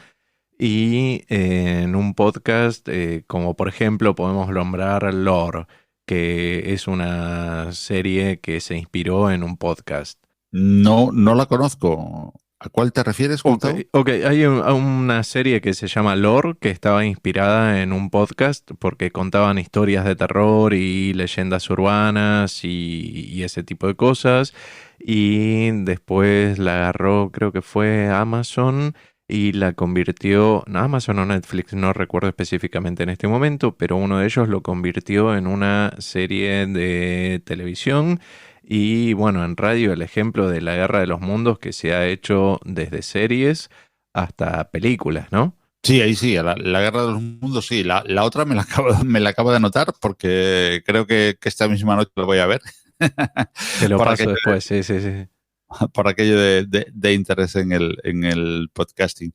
Y en un podcast, como por ejemplo podemos nombrar Lore, que es una serie que se inspiró en un podcast.
No la conozco. ¿A cuál te refieres, Gustavo?
Ok, hay una serie que se llama Lore, que estaba inspirada en un podcast porque contaban historias de terror y leyendas urbanas y ese tipo de cosas. Y después la agarró, creo que fue Amazon, y la convirtió, no, Amazon o Netflix, no recuerdo específicamente en este momento, pero uno de ellos lo convirtió en una serie de televisión. Y bueno, en radio el ejemplo de la Guerra de los Mundos, que se ha hecho desde series hasta películas, ¿no?
Sí, ahí sí, la Guerra de los Mundos sí. La otra me la acabo de anotar porque creo que esta misma noche lo voy a ver.
Te lo
por
paso
aquello,
después, sí, sí, sí.
por aquello de interés en el podcasting.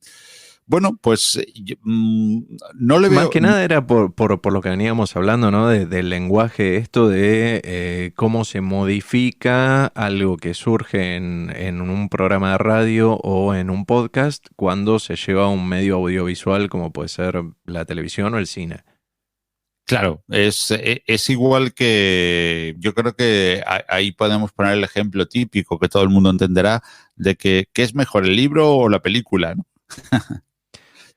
Bueno, pues no le
Más
veo...
que nada era por lo que veníamos hablando, ¿no? Del lenguaje, esto de cómo se modifica algo que surge en un programa de radio o en un podcast cuando se lleva a un medio audiovisual como puede ser la televisión o el cine.
Claro, es igual que yo creo que ahí podemos poner el ejemplo típico que todo el mundo entenderá de que ¿qué es mejor, el libro o la película, ¿no?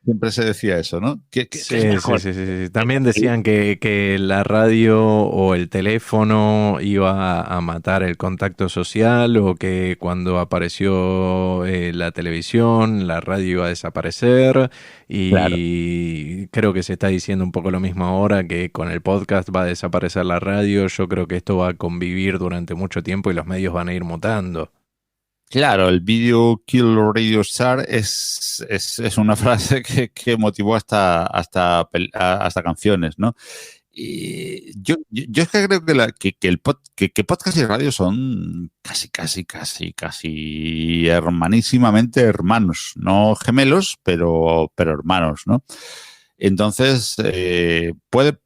Siempre se decía eso, ¿no? ¿Qué es
Sí, sí,
mejor?
sí, sí, sí. También decían que la radio o el teléfono iba a matar el contacto social, o que cuando apareció la televisión, la radio iba a desaparecer.
Claro.
Y creo que se está diciendo un poco lo mismo ahora, que con el podcast va a desaparecer la radio. Yo creo que esto va a convivir durante mucho tiempo y los medios van a ir mutando.
Claro, el video Kill Radio Star es una frase que motivó hasta canciones, ¿no? Y yo es que creo que podcast y radio son casi hermanísimamente hermanos, no gemelos, pero hermanos, ¿no? Entonces, puede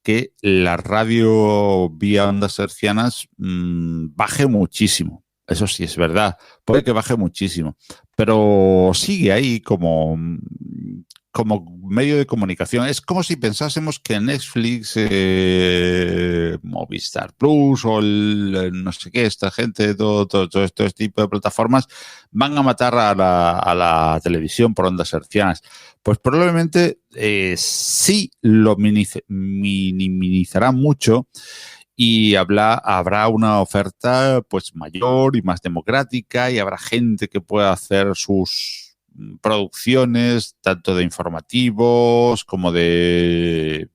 que la radio vía ondas hercianas baje muchísimo. Eso sí es verdad. Puede que baje muchísimo. Pero sigue ahí como medio de comunicación. Es como si pensásemos que Netflix, Movistar Plus o no sé qué, esta gente, todo este tipo de plataformas van a matar a la televisión por ondas hercianas. Pues probablemente sí lo minimizará mucho y habrá una oferta pues mayor y más democrática, y habrá gente que pueda hacer sus producciones tanto de informativos como de,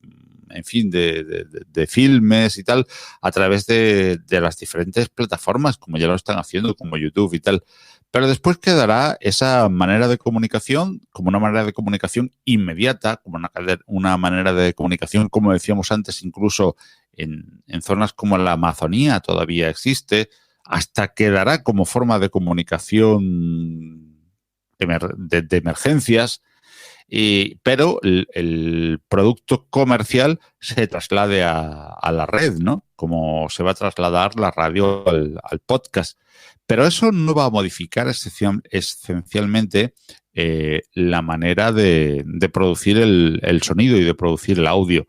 en fin, de filmes y tal, a través de las diferentes plataformas, como ya lo están haciendo, como YouTube y tal. Pero después quedará esa manera de comunicación como una manera de comunicación inmediata, como una manera de comunicación, como decíamos antes, incluso en zonas como la Amazonía todavía existe. hasta quedará como forma de comunicación de emergencias, pero el producto comercial se traslade a la red, ¿no? Como se va a trasladar la radio al podcast. Pero eso no va a modificar esencialmente la manera de producir el sonido y de producir el audio.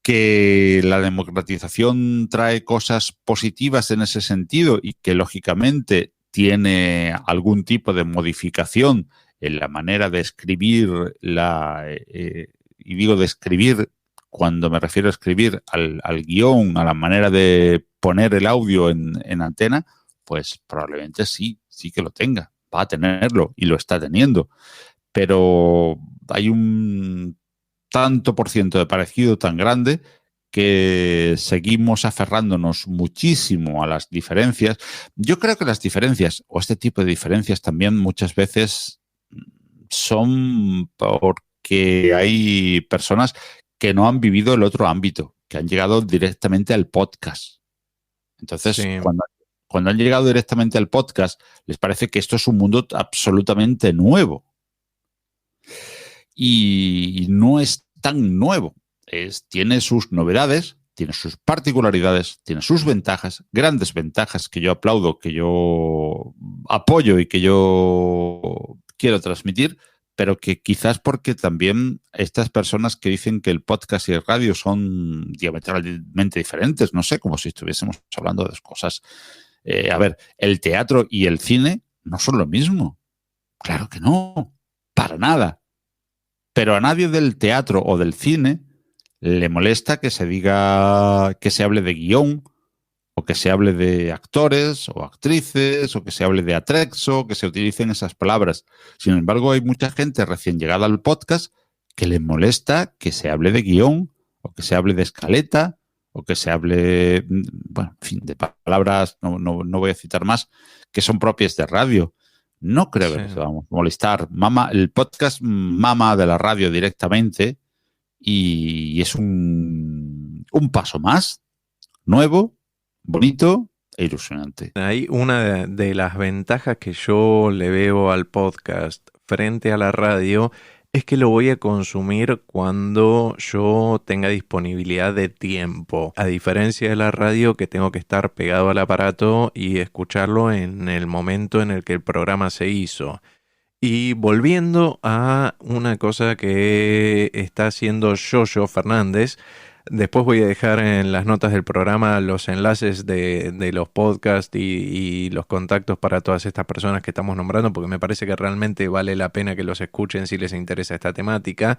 Que la democratización trae cosas positivas en ese sentido y que lógicamente tiene algún tipo de modificación en la manera de escribir y digo de escribir cuando me refiero a escribir al guión, a la manera de poner el audio en antena, pues probablemente sí que lo tenga, va a tenerlo y lo está teniendo. Pero hay un tanto por ciento de parecido tan grande que seguimos aferrándonos muchísimo a las diferencias. Yo creo que las diferencias, o este tipo de diferencias también muchas veces son porque hay personas que no han vivido el otro ámbito, que han llegado directamente al podcast. Entonces,
Sí.
Cuando han llegado directamente al podcast, les parece que esto es un mundo absolutamente nuevo. Y no es tan nuevo. Tiene sus novedades, tiene sus particularidades, tiene sus ventajas, grandes ventajas que yo aplaudo, que yo apoyo y que yo quiero transmitir, pero que quizás porque también estas personas que dicen que el podcast y el radio son diametralmente diferentes, no sé, como si estuviésemos hablando de cosas. A ver, el teatro y el cine no son lo mismo. Claro que no, para nada. Pero a nadie del teatro o del cine le molesta que se diga, que se hable de guión, o que se hable de actores o actrices, o que se hable de atrexo, que se utilicen esas palabras. Sin embargo, hay mucha gente recién llegada al podcast que le molesta que se hable de guión, o que se hable de escaleta, o que se hable, bueno, en fin, de palabras, no voy a citar más, que son propias de radio. No creo que nos vamos a molestar. El podcast mama de la radio directamente y es un paso más, nuevo, bonito e ilusionante.
Hay una de las ventajas que yo le veo al podcast frente a la radio es que lo voy a consumir cuando yo tenga disponibilidad de tiempo. A diferencia de la radio, que tengo que estar pegado al aparato y escucharlo en el momento en el que el programa se hizo. Y volviendo a una cosa que está haciendo Yoyo Fernández, después voy a dejar en las notas del programa los enlaces de los podcasts y los contactos para todas estas personas que estamos nombrando, porque me parece que realmente vale la pena que los escuchen si les interesa esta temática.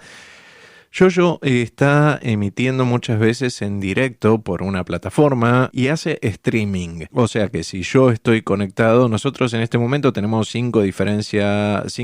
Yoyo está emitiendo muchas veces en directo por una plataforma y hace streaming. O sea que si yo estoy conectado, nosotros en este momento tenemos 5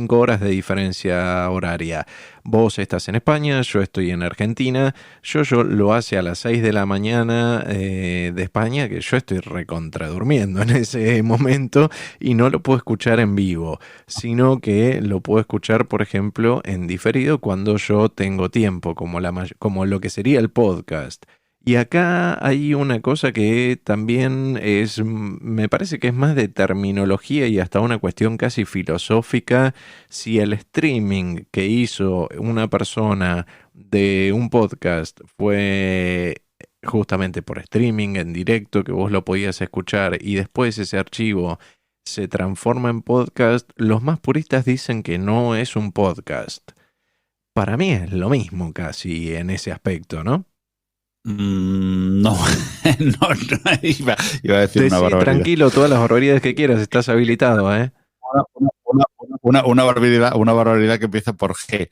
horas de diferencia horaria. Vos estás en España, yo estoy en Argentina. Yoyo lo hace a las 6 de la mañana de España, que yo estoy recontra durmiendo en ese momento y no lo puedo escuchar en vivo, sino que lo puedo escuchar, por ejemplo, en diferido cuando yo tengo tiempo, como lo que sería el podcast. Y acá hay una cosa que también me parece que es más de terminología y hasta una cuestión casi filosófica. Si el streaming que hizo una persona de un podcast fue justamente por streaming, en directo, que vos lo podías escuchar y después ese archivo se transforma en podcast, los más puristas dicen que no es un podcast. Para mí es lo mismo casi en ese aspecto, ¿no?
No, iba a decir una barbaridad.
Tranquilo, todas las barbaridades que quieras, estás habilitado, ¿eh?
Una barbaridad que empieza por G.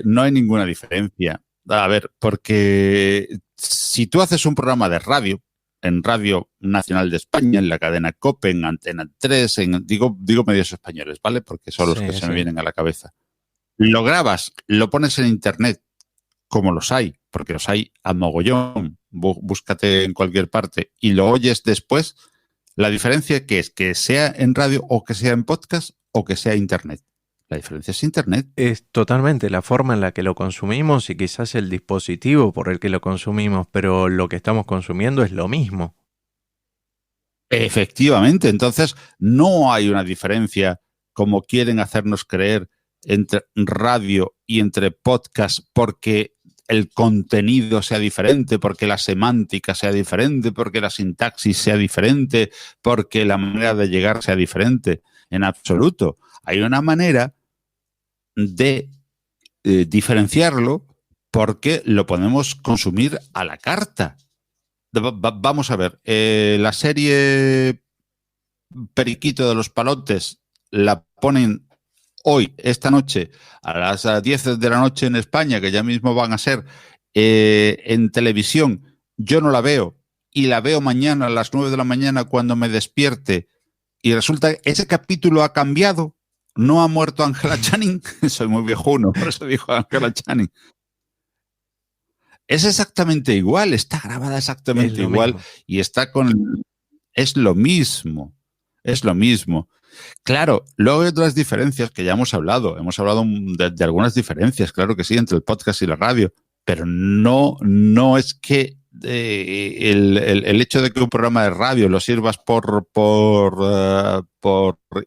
No hay ninguna diferencia. A ver, porque si tú haces un programa de radio, en Radio Nacional de España, en la cadena COPE, en Antena 3, digo medios españoles, ¿vale? Porque son los que se me vienen a la cabeza. Lo grabas, lo pones en internet, como los hay, porque los hay a mogollón, búscate en cualquier parte y lo oyes después. La diferencia que es que sea en radio o que sea en podcast o que sea internet. La diferencia es internet.
Es totalmente la forma en la que lo consumimos y quizás el dispositivo por el que lo consumimos, pero lo que estamos consumiendo es lo mismo.
Efectivamente, entonces no hay una diferencia como quieren hacernos creer entre radio y entre podcast porque el contenido sea diferente, porque la semántica sea diferente, porque la sintaxis sea diferente, porque la manera de llegar sea diferente. En absoluto. Hay una manera de diferenciarlo porque lo podemos consumir a la carta. Vamos a ver, la serie Periquito de los Palotes la ponen hoy, esta noche, a las 10 de la noche en España, que ya mismo van a ser en televisión. Yo no la veo y la veo mañana a las 9 de la mañana cuando me despierte y resulta que ese capítulo ha cambiado. No ha muerto Angela Channing. Soy muy viejuno, por eso dijo Angela Channing. Es exactamente igual, está grabada exactamente igual
mismo.
y está con... Es lo mismo, es lo mismo. Claro, luego hay otras diferencias que ya hemos hablado de algunas diferencias, claro que sí, entre el podcast y la radio, pero no es que el hecho de que un programa de radio lo sirvas por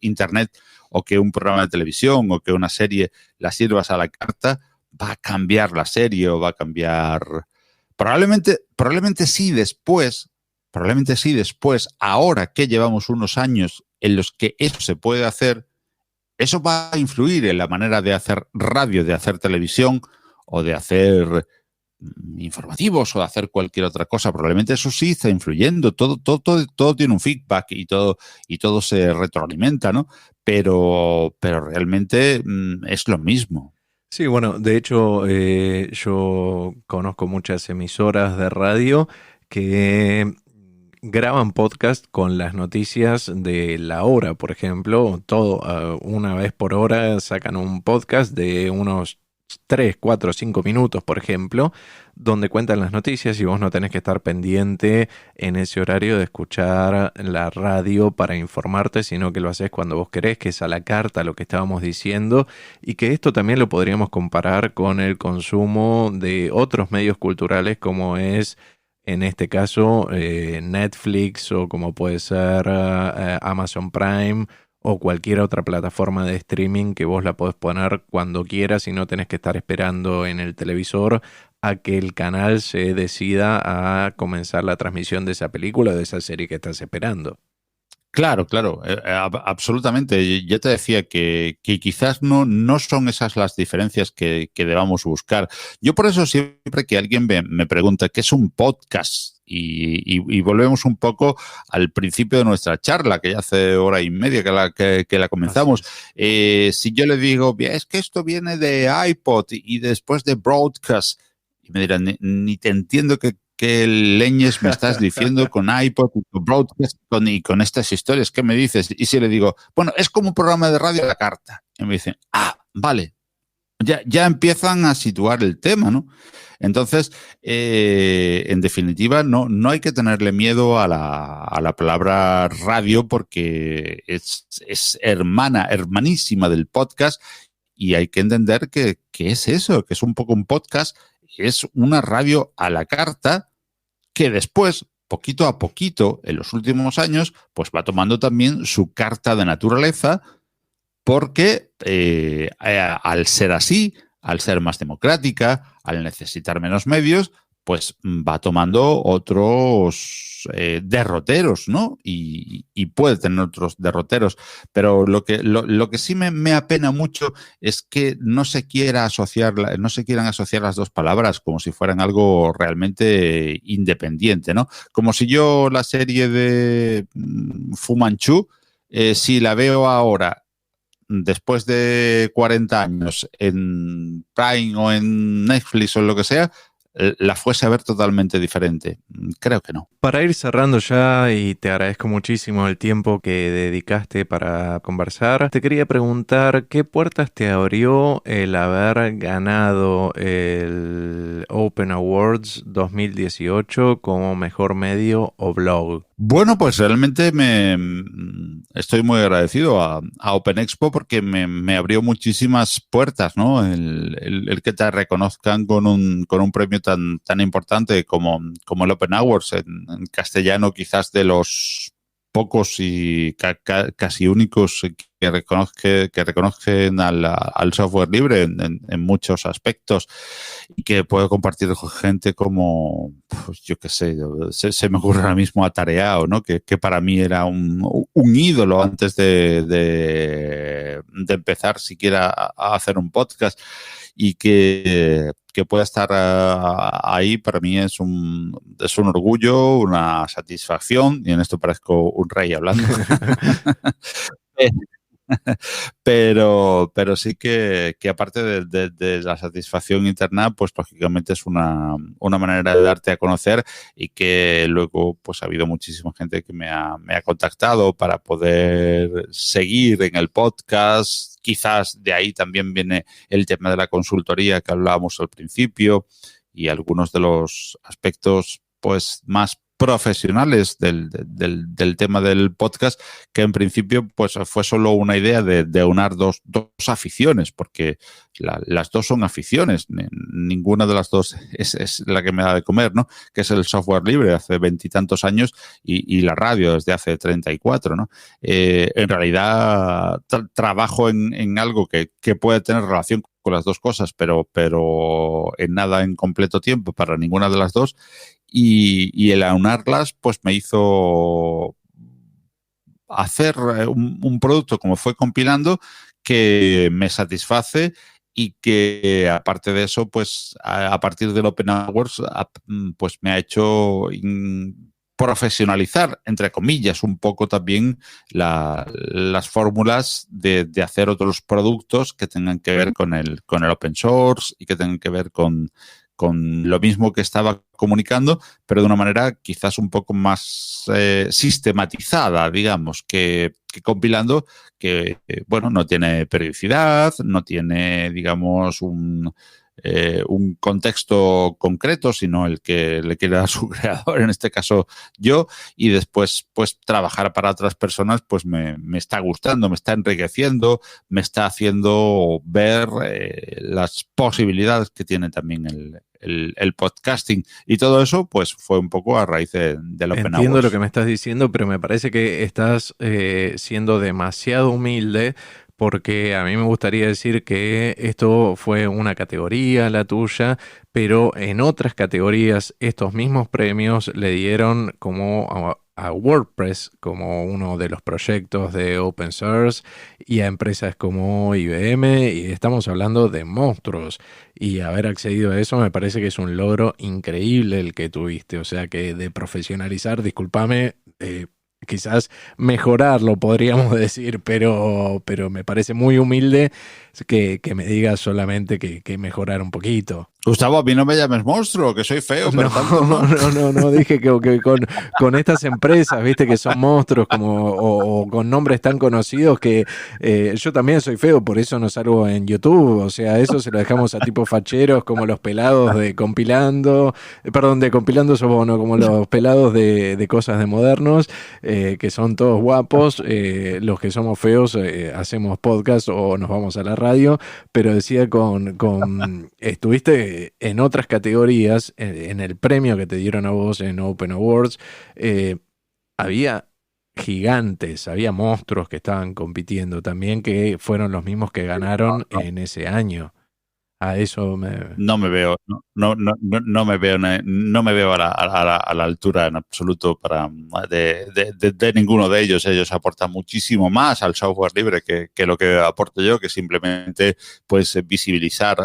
internet o que un programa de televisión o que una serie la sirvas a la carta, va a cambiar la serie o va a cambiar... Probablemente sí después, ahora que llevamos unos años en los que eso se puede hacer, eso va a influir en la manera de hacer radio, de hacer televisión o de hacer informativos o de hacer cualquier otra cosa. Probablemente eso sí está influyendo. Todo tiene un feedback y todo se retroalimenta, ¿no? Pero realmente es lo mismo.
Sí, bueno, de hecho yo conozco muchas emisoras de radio que graban podcast con las noticias de la hora, por ejemplo, una vez por hora sacan un podcast de unos 3, 4, 5 minutos, por ejemplo, donde cuentan las noticias y vos no tenés que estar pendiente en ese horario de escuchar la radio para informarte, sino que lo haces cuando vos querés, que es a la carta lo que estábamos diciendo, y que esto también lo podríamos comparar con el consumo de otros medios culturales como es en este caso Netflix o como puede ser Amazon Prime o cualquier otra plataforma de streaming que vos la podés poner cuando quieras y no tenés que estar esperando en el televisor a que el canal se decida a comenzar la transmisión de esa película o de esa serie que estás esperando.
Claro, absolutamente. Ya te decía que quizás no son esas las diferencias que debamos buscar. Yo por eso siempre que alguien me pregunta qué es un podcast y volvemos un poco al principio de nuestra charla, que ya hace hora y media que la comenzamos. Si yo le digo, es que esto viene de iPod y después de broadcast, y me dirán, ni te entiendo qué leñes me estás diciendo con iPod y con broadcast y con estas historias. ¿Qué me dices? Y si le digo, bueno, es como un programa de radio a la carta. Y me dicen, vale. Ya empiezan a situar el tema, ¿no? Entonces, en definitiva, no hay que tenerle miedo a la palabra radio porque es hermanísima del podcast y hay que entender que es eso, que es un poco un podcast, es una radio a la carta que después, poquito a poquito, en los últimos años, pues va tomando también su carta de naturaleza, porque al ser así, al ser más democrática, al necesitar menos medios, pues va tomando otros derroteros, ¿no? Y puede tener otros derroteros. Pero lo que sí me apena mucho es que no se quieran asociar las dos palabras como si fueran algo realmente independiente, ¿no? Como si yo la serie de Fu Manchu, si la veo ahora después de 40 años en Prime o en Netflix o en lo que sea, la fuese a ver totalmente diferente. Creo que no.
Para ir cerrando ya, y te agradezco muchísimo el tiempo que dedicaste para conversar, te quería preguntar qué puertas te abrió el haber ganado el Open Awards 2018 como mejor medio o blog.
Bueno, pues realmente estoy muy agradecido a Open Expo porque me abrió muchísimas puertas, ¿no? El que te reconozcan con un premio tan importante como el Open Awards, en castellano quizás de los pocos y casi únicos que reconozcan al software libre en muchos aspectos y que puedo compartir con gente como, pues yo qué sé, se me ocurre ahora mismo Atareado, ¿no? Que para mí era un ídolo antes de empezar siquiera a hacer un podcast, y que pueda estar ahí para mí es un orgullo, una satisfacción, y en esto parezco un rey hablando. Pero sí que aparte de la satisfacción interna, pues lógicamente es una manera de darte a conocer, y que luego pues ha habido muchísima gente que me ha contactado para poder seguir en el podcast. Quizás de ahí también viene el tema de la consultoría que hablábamos al principio, y algunos de los aspectos pues más profesionales del tema del podcast, que en principio pues fue solo una idea de unar dos aficiones, porque las dos son aficiones, ninguna de las dos es la que me da de comer, ¿no? Que es el software libre hace 20 y tantos años, y la radio desde hace 34, ¿no? En realidad trabajo en algo que puede tener relación con las dos cosas, pero en nada en completo tiempo para ninguna de las dos. Y el aunarlas pues me hizo hacer un producto, como fue compilando, que me satisface, y que aparte de eso, pues a partir del Open Awards, pues me ha hecho profesionalizar, entre comillas, un poco también las fórmulas de hacer otros productos que tengan que ver con el open source, y que tengan que ver con lo mismo que estaba comunicando, pero de una manera quizás un poco más sistematizada, digamos, que compilando, que, bueno, no tiene periodicidad, no tiene, digamos, un contexto concreto, sino el que le quiere dar su creador, en este caso yo, y después pues trabajar para otras personas pues me está gustando, me está enriqueciendo, me está haciendo ver las posibilidades que tiene también el podcasting, y todo eso pues fue un poco a raíz del Open
Entiendo
Awards.
lo que me estás diciendo, pero me parece que estás siendo demasiado humilde, porque a mí me gustaría decir que esto fue una categoría, la tuya, pero en otras categorías estos mismos premios le dieron como a WordPress como uno de los proyectos de open source, y a empresas como IBM, y estamos hablando de monstruos. Y haber accedido a eso me parece que es un logro increíble el que tuviste. O sea que de profesionalizar, discúlpame, quizás mejorarlo podríamos decir, pero me parece muy humilde que me digas solamente que mejorar un poquito.
Gustavo, a mí no me llames monstruo, que soy feo, pero tanto no.
No, dije que con estas empresas, viste, que son monstruos como, o con nombres tan conocidos que yo también soy feo, por eso no salgo en YouTube. O sea, eso se lo dejamos a tipos facheros como los pelados de Compilando, perdón, de Compilando sos vos, ¿no? Como los pelados de Cosas de Modernos, que son todos guapos. Los que somos feos hacemos podcast o nos vamos a la radio, pero decía estuviste en otras categorías, en el premio que te dieron a vos en Open Awards, había gigantes, había monstruos que estaban compitiendo también, que fueron los mismos que ganaron en ese año. A eso me...
No me veo, no me veo, no me veo a la altura en absoluto de ninguno de ellos. Ellos aportan muchísimo más al software libre que lo que aporto yo, que simplemente pues visibilizar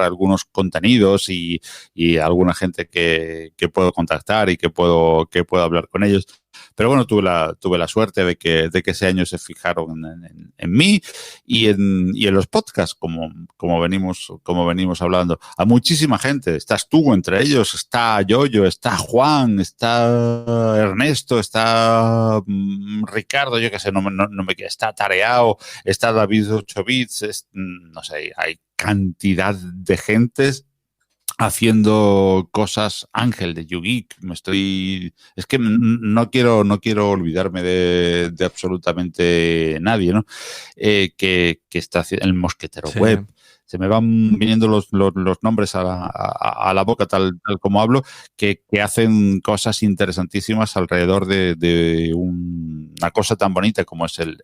algunos contenidos y alguna gente que puedo contactar y que puedo hablar con ellos. Pero bueno, tuve la suerte de que ese año se fijaron en mí y en los podcasts, como venimos hablando. A muchísima gente. Estás tú entre ellos, está Yoyo, está Juan, está Ernesto, está Ricardo, yo qué sé, está Tareao, está David 8 bits, no sé, hay cantidad de gentes haciendo cosas. Ángel de YouGeek, es que no quiero olvidarme de absolutamente nadie, ¿no? Que está haciendo el Mosquetero
Sí.
Web. Se me van viniendo los nombres a la boca tal como hablo, que hacen cosas interesantísimas alrededor de una cosa tan bonita como es el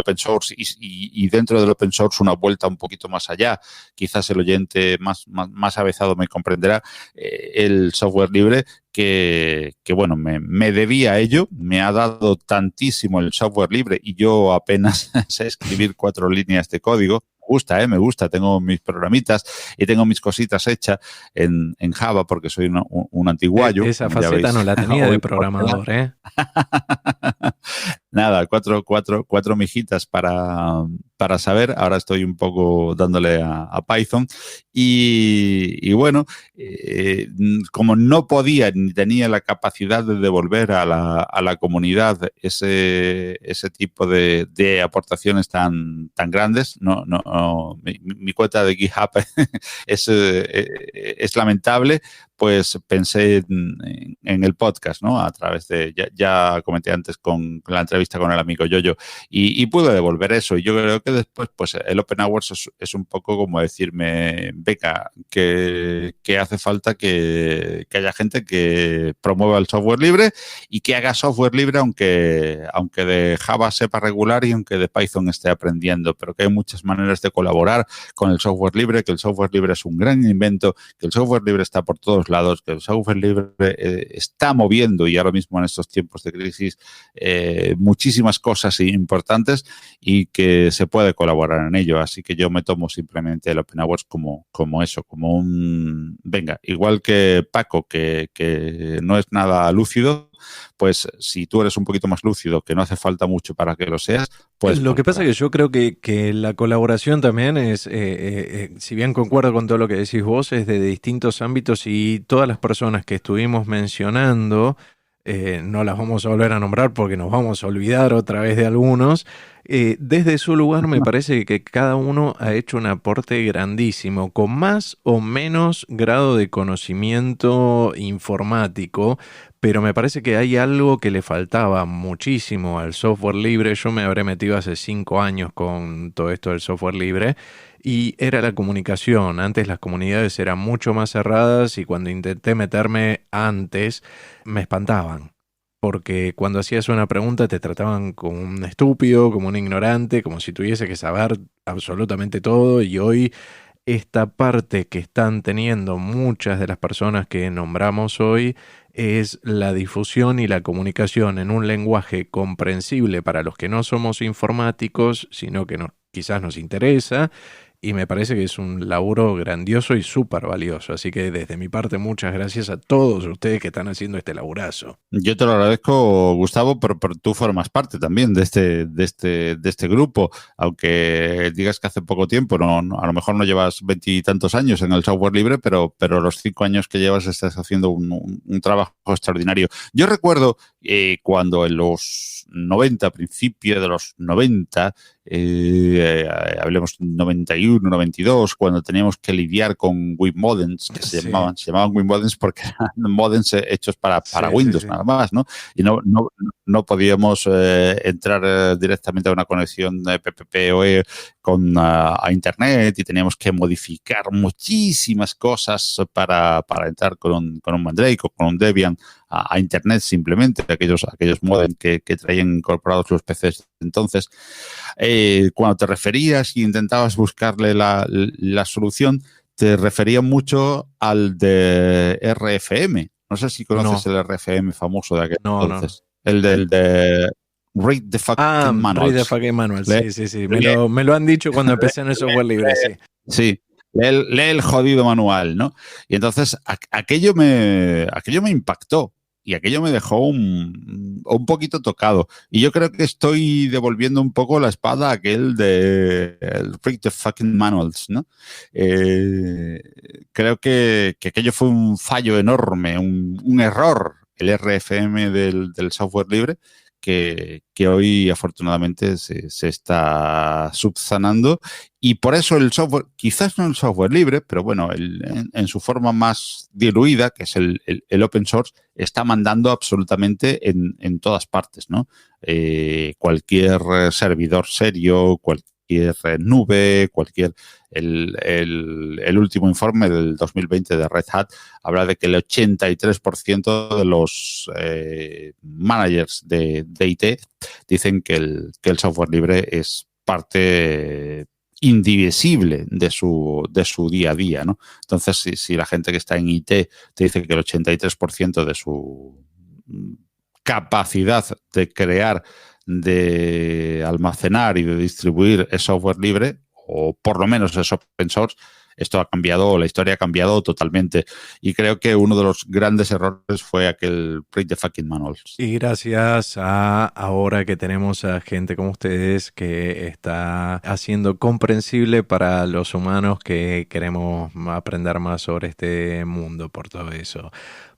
open source y dentro del open source una vuelta un poquito más allá. Quizás el oyente más avezado me comprenderá, el software libre, que bueno, me debía a ello, me ha dado tantísimo el software libre y yo apenas sé escribir 4 líneas de código. Me gusta, tengo mis programitas y tengo mis cositas hechas en Java porque soy un antiguayo,
Esa
como ya
faceta
veis.
no la tenía de programador, ¿eh?
Nada, cuatro mijitas para saber. Ahora estoy un poco dándole a Python. Y bueno, como no podía ni tenía la capacidad de devolver a la comunidad ese tipo de aportaciones tan grandes, mi cuenta de GitHub es lamentable, pues pensé en el podcast, ¿no? A través de, ya comenté antes con la entrevista con el amigo Yoyo, y pude devolver eso. Y yo creo que después, pues el Open Hours es un poco como decirme, venga, que hace falta que haya gente que promueva el software libre y que haga software libre, aunque de Java sepa regular y aunque de Python esté aprendiendo, pero que hay muchas maneras de colaborar con el software libre, que el software libre es un gran invento, que el software libre está por todos lados, que el software libre está moviendo, y ahora mismo en estos tiempos de crisis, muchísimas cosas importantes, y que se puede colaborar en ello. Así que yo me tomo simplemente el Open Hours como eso, como un... Venga, igual que Paco, que no es nada lúcido, pues si tú eres un poquito más lúcido, que no hace falta mucho para que lo seas, pues...
Lo que pasa es que yo creo que la colaboración también es, si bien concuerdo con todo lo que decís vos, es de distintos ámbitos, y todas las personas que estuvimos mencionando, no las vamos a volver a nombrar porque nos vamos a olvidar otra vez de algunos. Desde su lugar me parece que cada uno ha hecho un aporte grandísimo, con más o menos grado de conocimiento informático, pero me parece que hay algo que le faltaba muchísimo al software libre. Yo me habré metido hace 5 años con todo esto del software libre, y era la comunicación. Antes las comunidades eran mucho más cerradas, y cuando intenté meterme antes me espantaban. Porque cuando hacías una pregunta te trataban como un estúpido, como un ignorante, como si tuviese que saber absolutamente todo. Y hoy esta parte que están teniendo muchas de las personas que nombramos hoy es la difusión y la comunicación en un lenguaje comprensible para los que no somos informáticos, sino que quizás nos interesa, y me parece que es un laburo grandioso y súper valioso. Así que desde mi parte, muchas gracias a todos ustedes que están haciendo este laburazo.
Yo te lo agradezco, Gustavo, pero tú formas parte también de este grupo, aunque digas que hace poco tiempo, a lo mejor no llevas 20 y tantos años en el software libre, pero los 5 años que llevas estás haciendo un trabajo extraordinario. Yo recuerdo cuando en los 90, principio de los 90, hablemos 91, 92, cuando teníamos que lidiar con WinModems, que se llamaban WinModems porque eran modems hechos para Windows, nada más, ¿no? Y no podíamos entrar directamente a una conexión de PPPoE a Internet, y teníamos que modificar muchísimas cosas para entrar con un Mandrake o con un Debian a Internet, simplemente aquellos modems que traían incorporados los PCs. Entonces, cuando te referías y intentabas buscarle la solución, te refería mucho al de RFM. No sé si conoces el RFM famoso de aquel entonces.
No.
El de Read the Fucking Manuals.
Read the Fucking Manuals, sí. Me lo han dicho cuando empecé en el software libre, sí.
Sí. Lee el jodido manual, ¿no? Y entonces aquello me impactó. Y aquello me dejó un poquito tocado. Y yo creo que estoy devolviendo un poco la espada a aquel de Read the Fucking Manuals, ¿no? Creo que aquello fue un fallo enorme, un error, el RFM del software libre, que hoy afortunadamente se está subsanando, y por eso el software, quizás no el software libre, pero bueno, en su forma más diluida, que es el open source, está mandando absolutamente en todas partes, ¿no? Cualquier servidor serio, cualquier nube, el último informe del 2020 de Red Hat habla de que el 83% de los managers de IT dicen que el software libre es parte indivisible de su día a día, ¿no? Entonces, si la gente que está en IT te dice que el 83% de su capacidad de crear, de almacenar y de distribuir es software libre, o por lo menos es open source, esto ha cambiado, la historia ha cambiado totalmente. Y creo que uno de los grandes errores fue aquel print the fucking manuals.
Y gracias a ahora que tenemos a gente como ustedes que está haciendo comprensible para los humanos que queremos aprender más sobre este mundo por todo eso.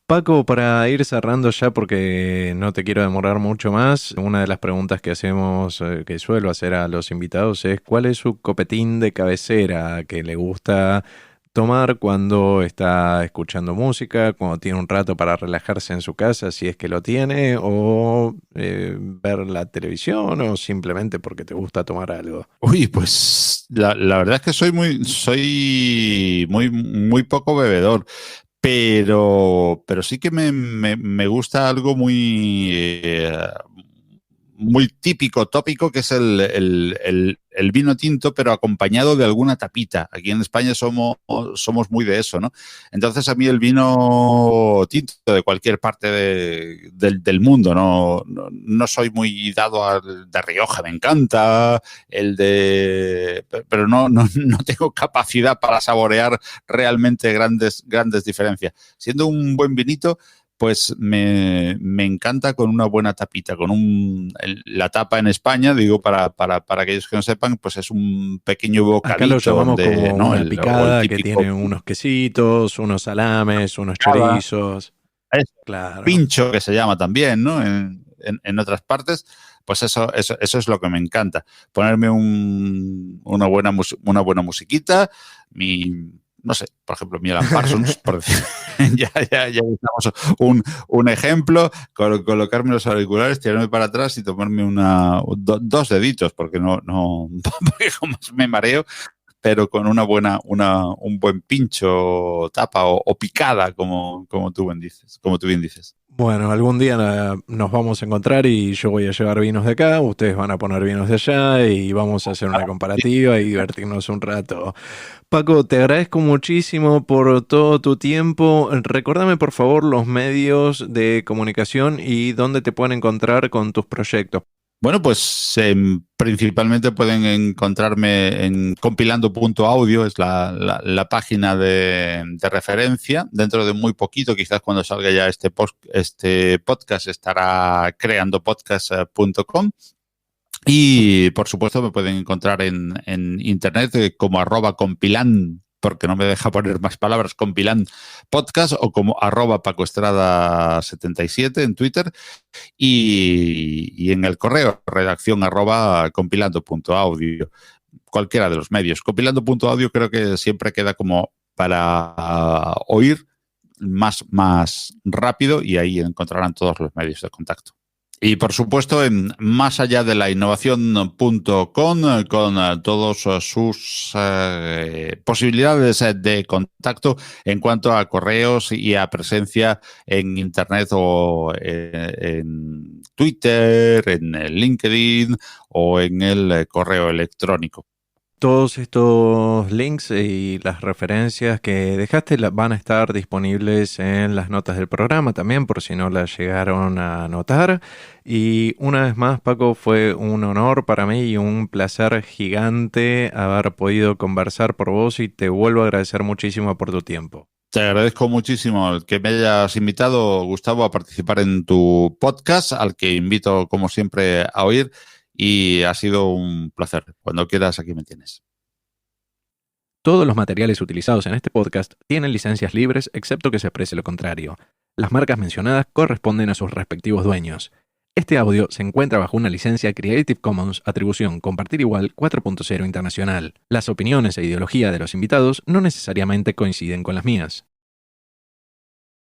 Paco, para ir cerrando ya, porque no te quiero demorar mucho más, una de las preguntas que hacemos, que suelo hacer a los invitados es ¿cuál es su copetín de cabecera que le gusta tomar cuando está escuchando música, cuando tiene un rato para relajarse en su casa, si es que lo tiene, o ver la televisión, o simplemente porque te gusta tomar algo?
Uy, pues la verdad es que soy muy poco bebedor. Pero sí que me gusta algo muy típico, tópico, que es el vino tinto, pero acompañado de alguna tapita. Aquí en España somos muy de eso, ¿no? Entonces a mí el vino tinto de cualquier parte del mundo, no soy muy dado al de Rioja, me encanta, pero no tengo capacidad para saborear realmente grandes diferencias. Siendo un buen vinito, pues me encanta con una buena tapita, la tapa en España, digo, para aquellos que no sepan, pues es un pequeño bocadito.
Acá lo llamamos
donde,
como
¿no?
una picada que tiene unos quesitos, unos salames, unos chorizos.
Es
claro.
Pincho, que se llama también, ¿no? En otras partes, pues eso es lo que me encanta. Ponerme una buena musiquita, no sé, por ejemplo, mi Alan Parsons, por decir, ya usamos un ejemplo, colocarme los auriculares, tirarme para atrás y tomarme dos deditos, porque porque como me mareo, pero con un buen pincho, tapa o picada, como tú bien dices.
Bueno, algún día nos vamos a encontrar y yo voy a llevar vinos de acá, ustedes van a poner vinos de allá y vamos a hacer una comparativa y divertirnos un rato. Paco, te agradezco muchísimo por todo tu tiempo. Recordame por favor los medios de comunicación y dónde te pueden encontrar con tus proyectos.
Bueno, pues principalmente pueden encontrarme en compilando.audio, es la página de referencia. Dentro de muy poquito, quizás cuando salga ya este podcast, estará creandopodcast.com. Y, por supuesto, me pueden encontrar en internet como @compilan, porque no me deja poner más palabras, Compilan Podcast, o como @PacoEstrada77 en Twitter, y en el correo redacción @compilando.audio, cualquiera de los medios. Compilando.audio creo que siempre queda como para oír más rápido, y ahí encontrarán todos los medios de contacto. Y, por supuesto, en más allá de la innovación.com, con todas sus posibilidades de contacto en cuanto a correos y a presencia en Internet, o en Twitter, en el LinkedIn o en el correo electrónico.
Todos estos links y las referencias que dejaste van a estar disponibles en las notas del programa también, por si no las llegaron a notar. Y una vez más, Paco, fue un honor para mí y un placer gigante haber podido conversar por vos, y te vuelvo a agradecer muchísimo por tu tiempo.
Te agradezco muchísimo que me hayas invitado, Gustavo, a participar en tu podcast, al que invito, como siempre, a oír. Y ha sido un placer. Cuando quieras, aquí me tienes.
Todos los materiales utilizados en este podcast tienen licencias libres, excepto que se exprese lo contrario. Las marcas mencionadas corresponden a sus respectivos dueños. Este audio se encuentra bajo una licencia Creative Commons Atribución Compartir Igual 4.0 Internacional. Las opiniones e ideología de los invitados no necesariamente coinciden con las mías.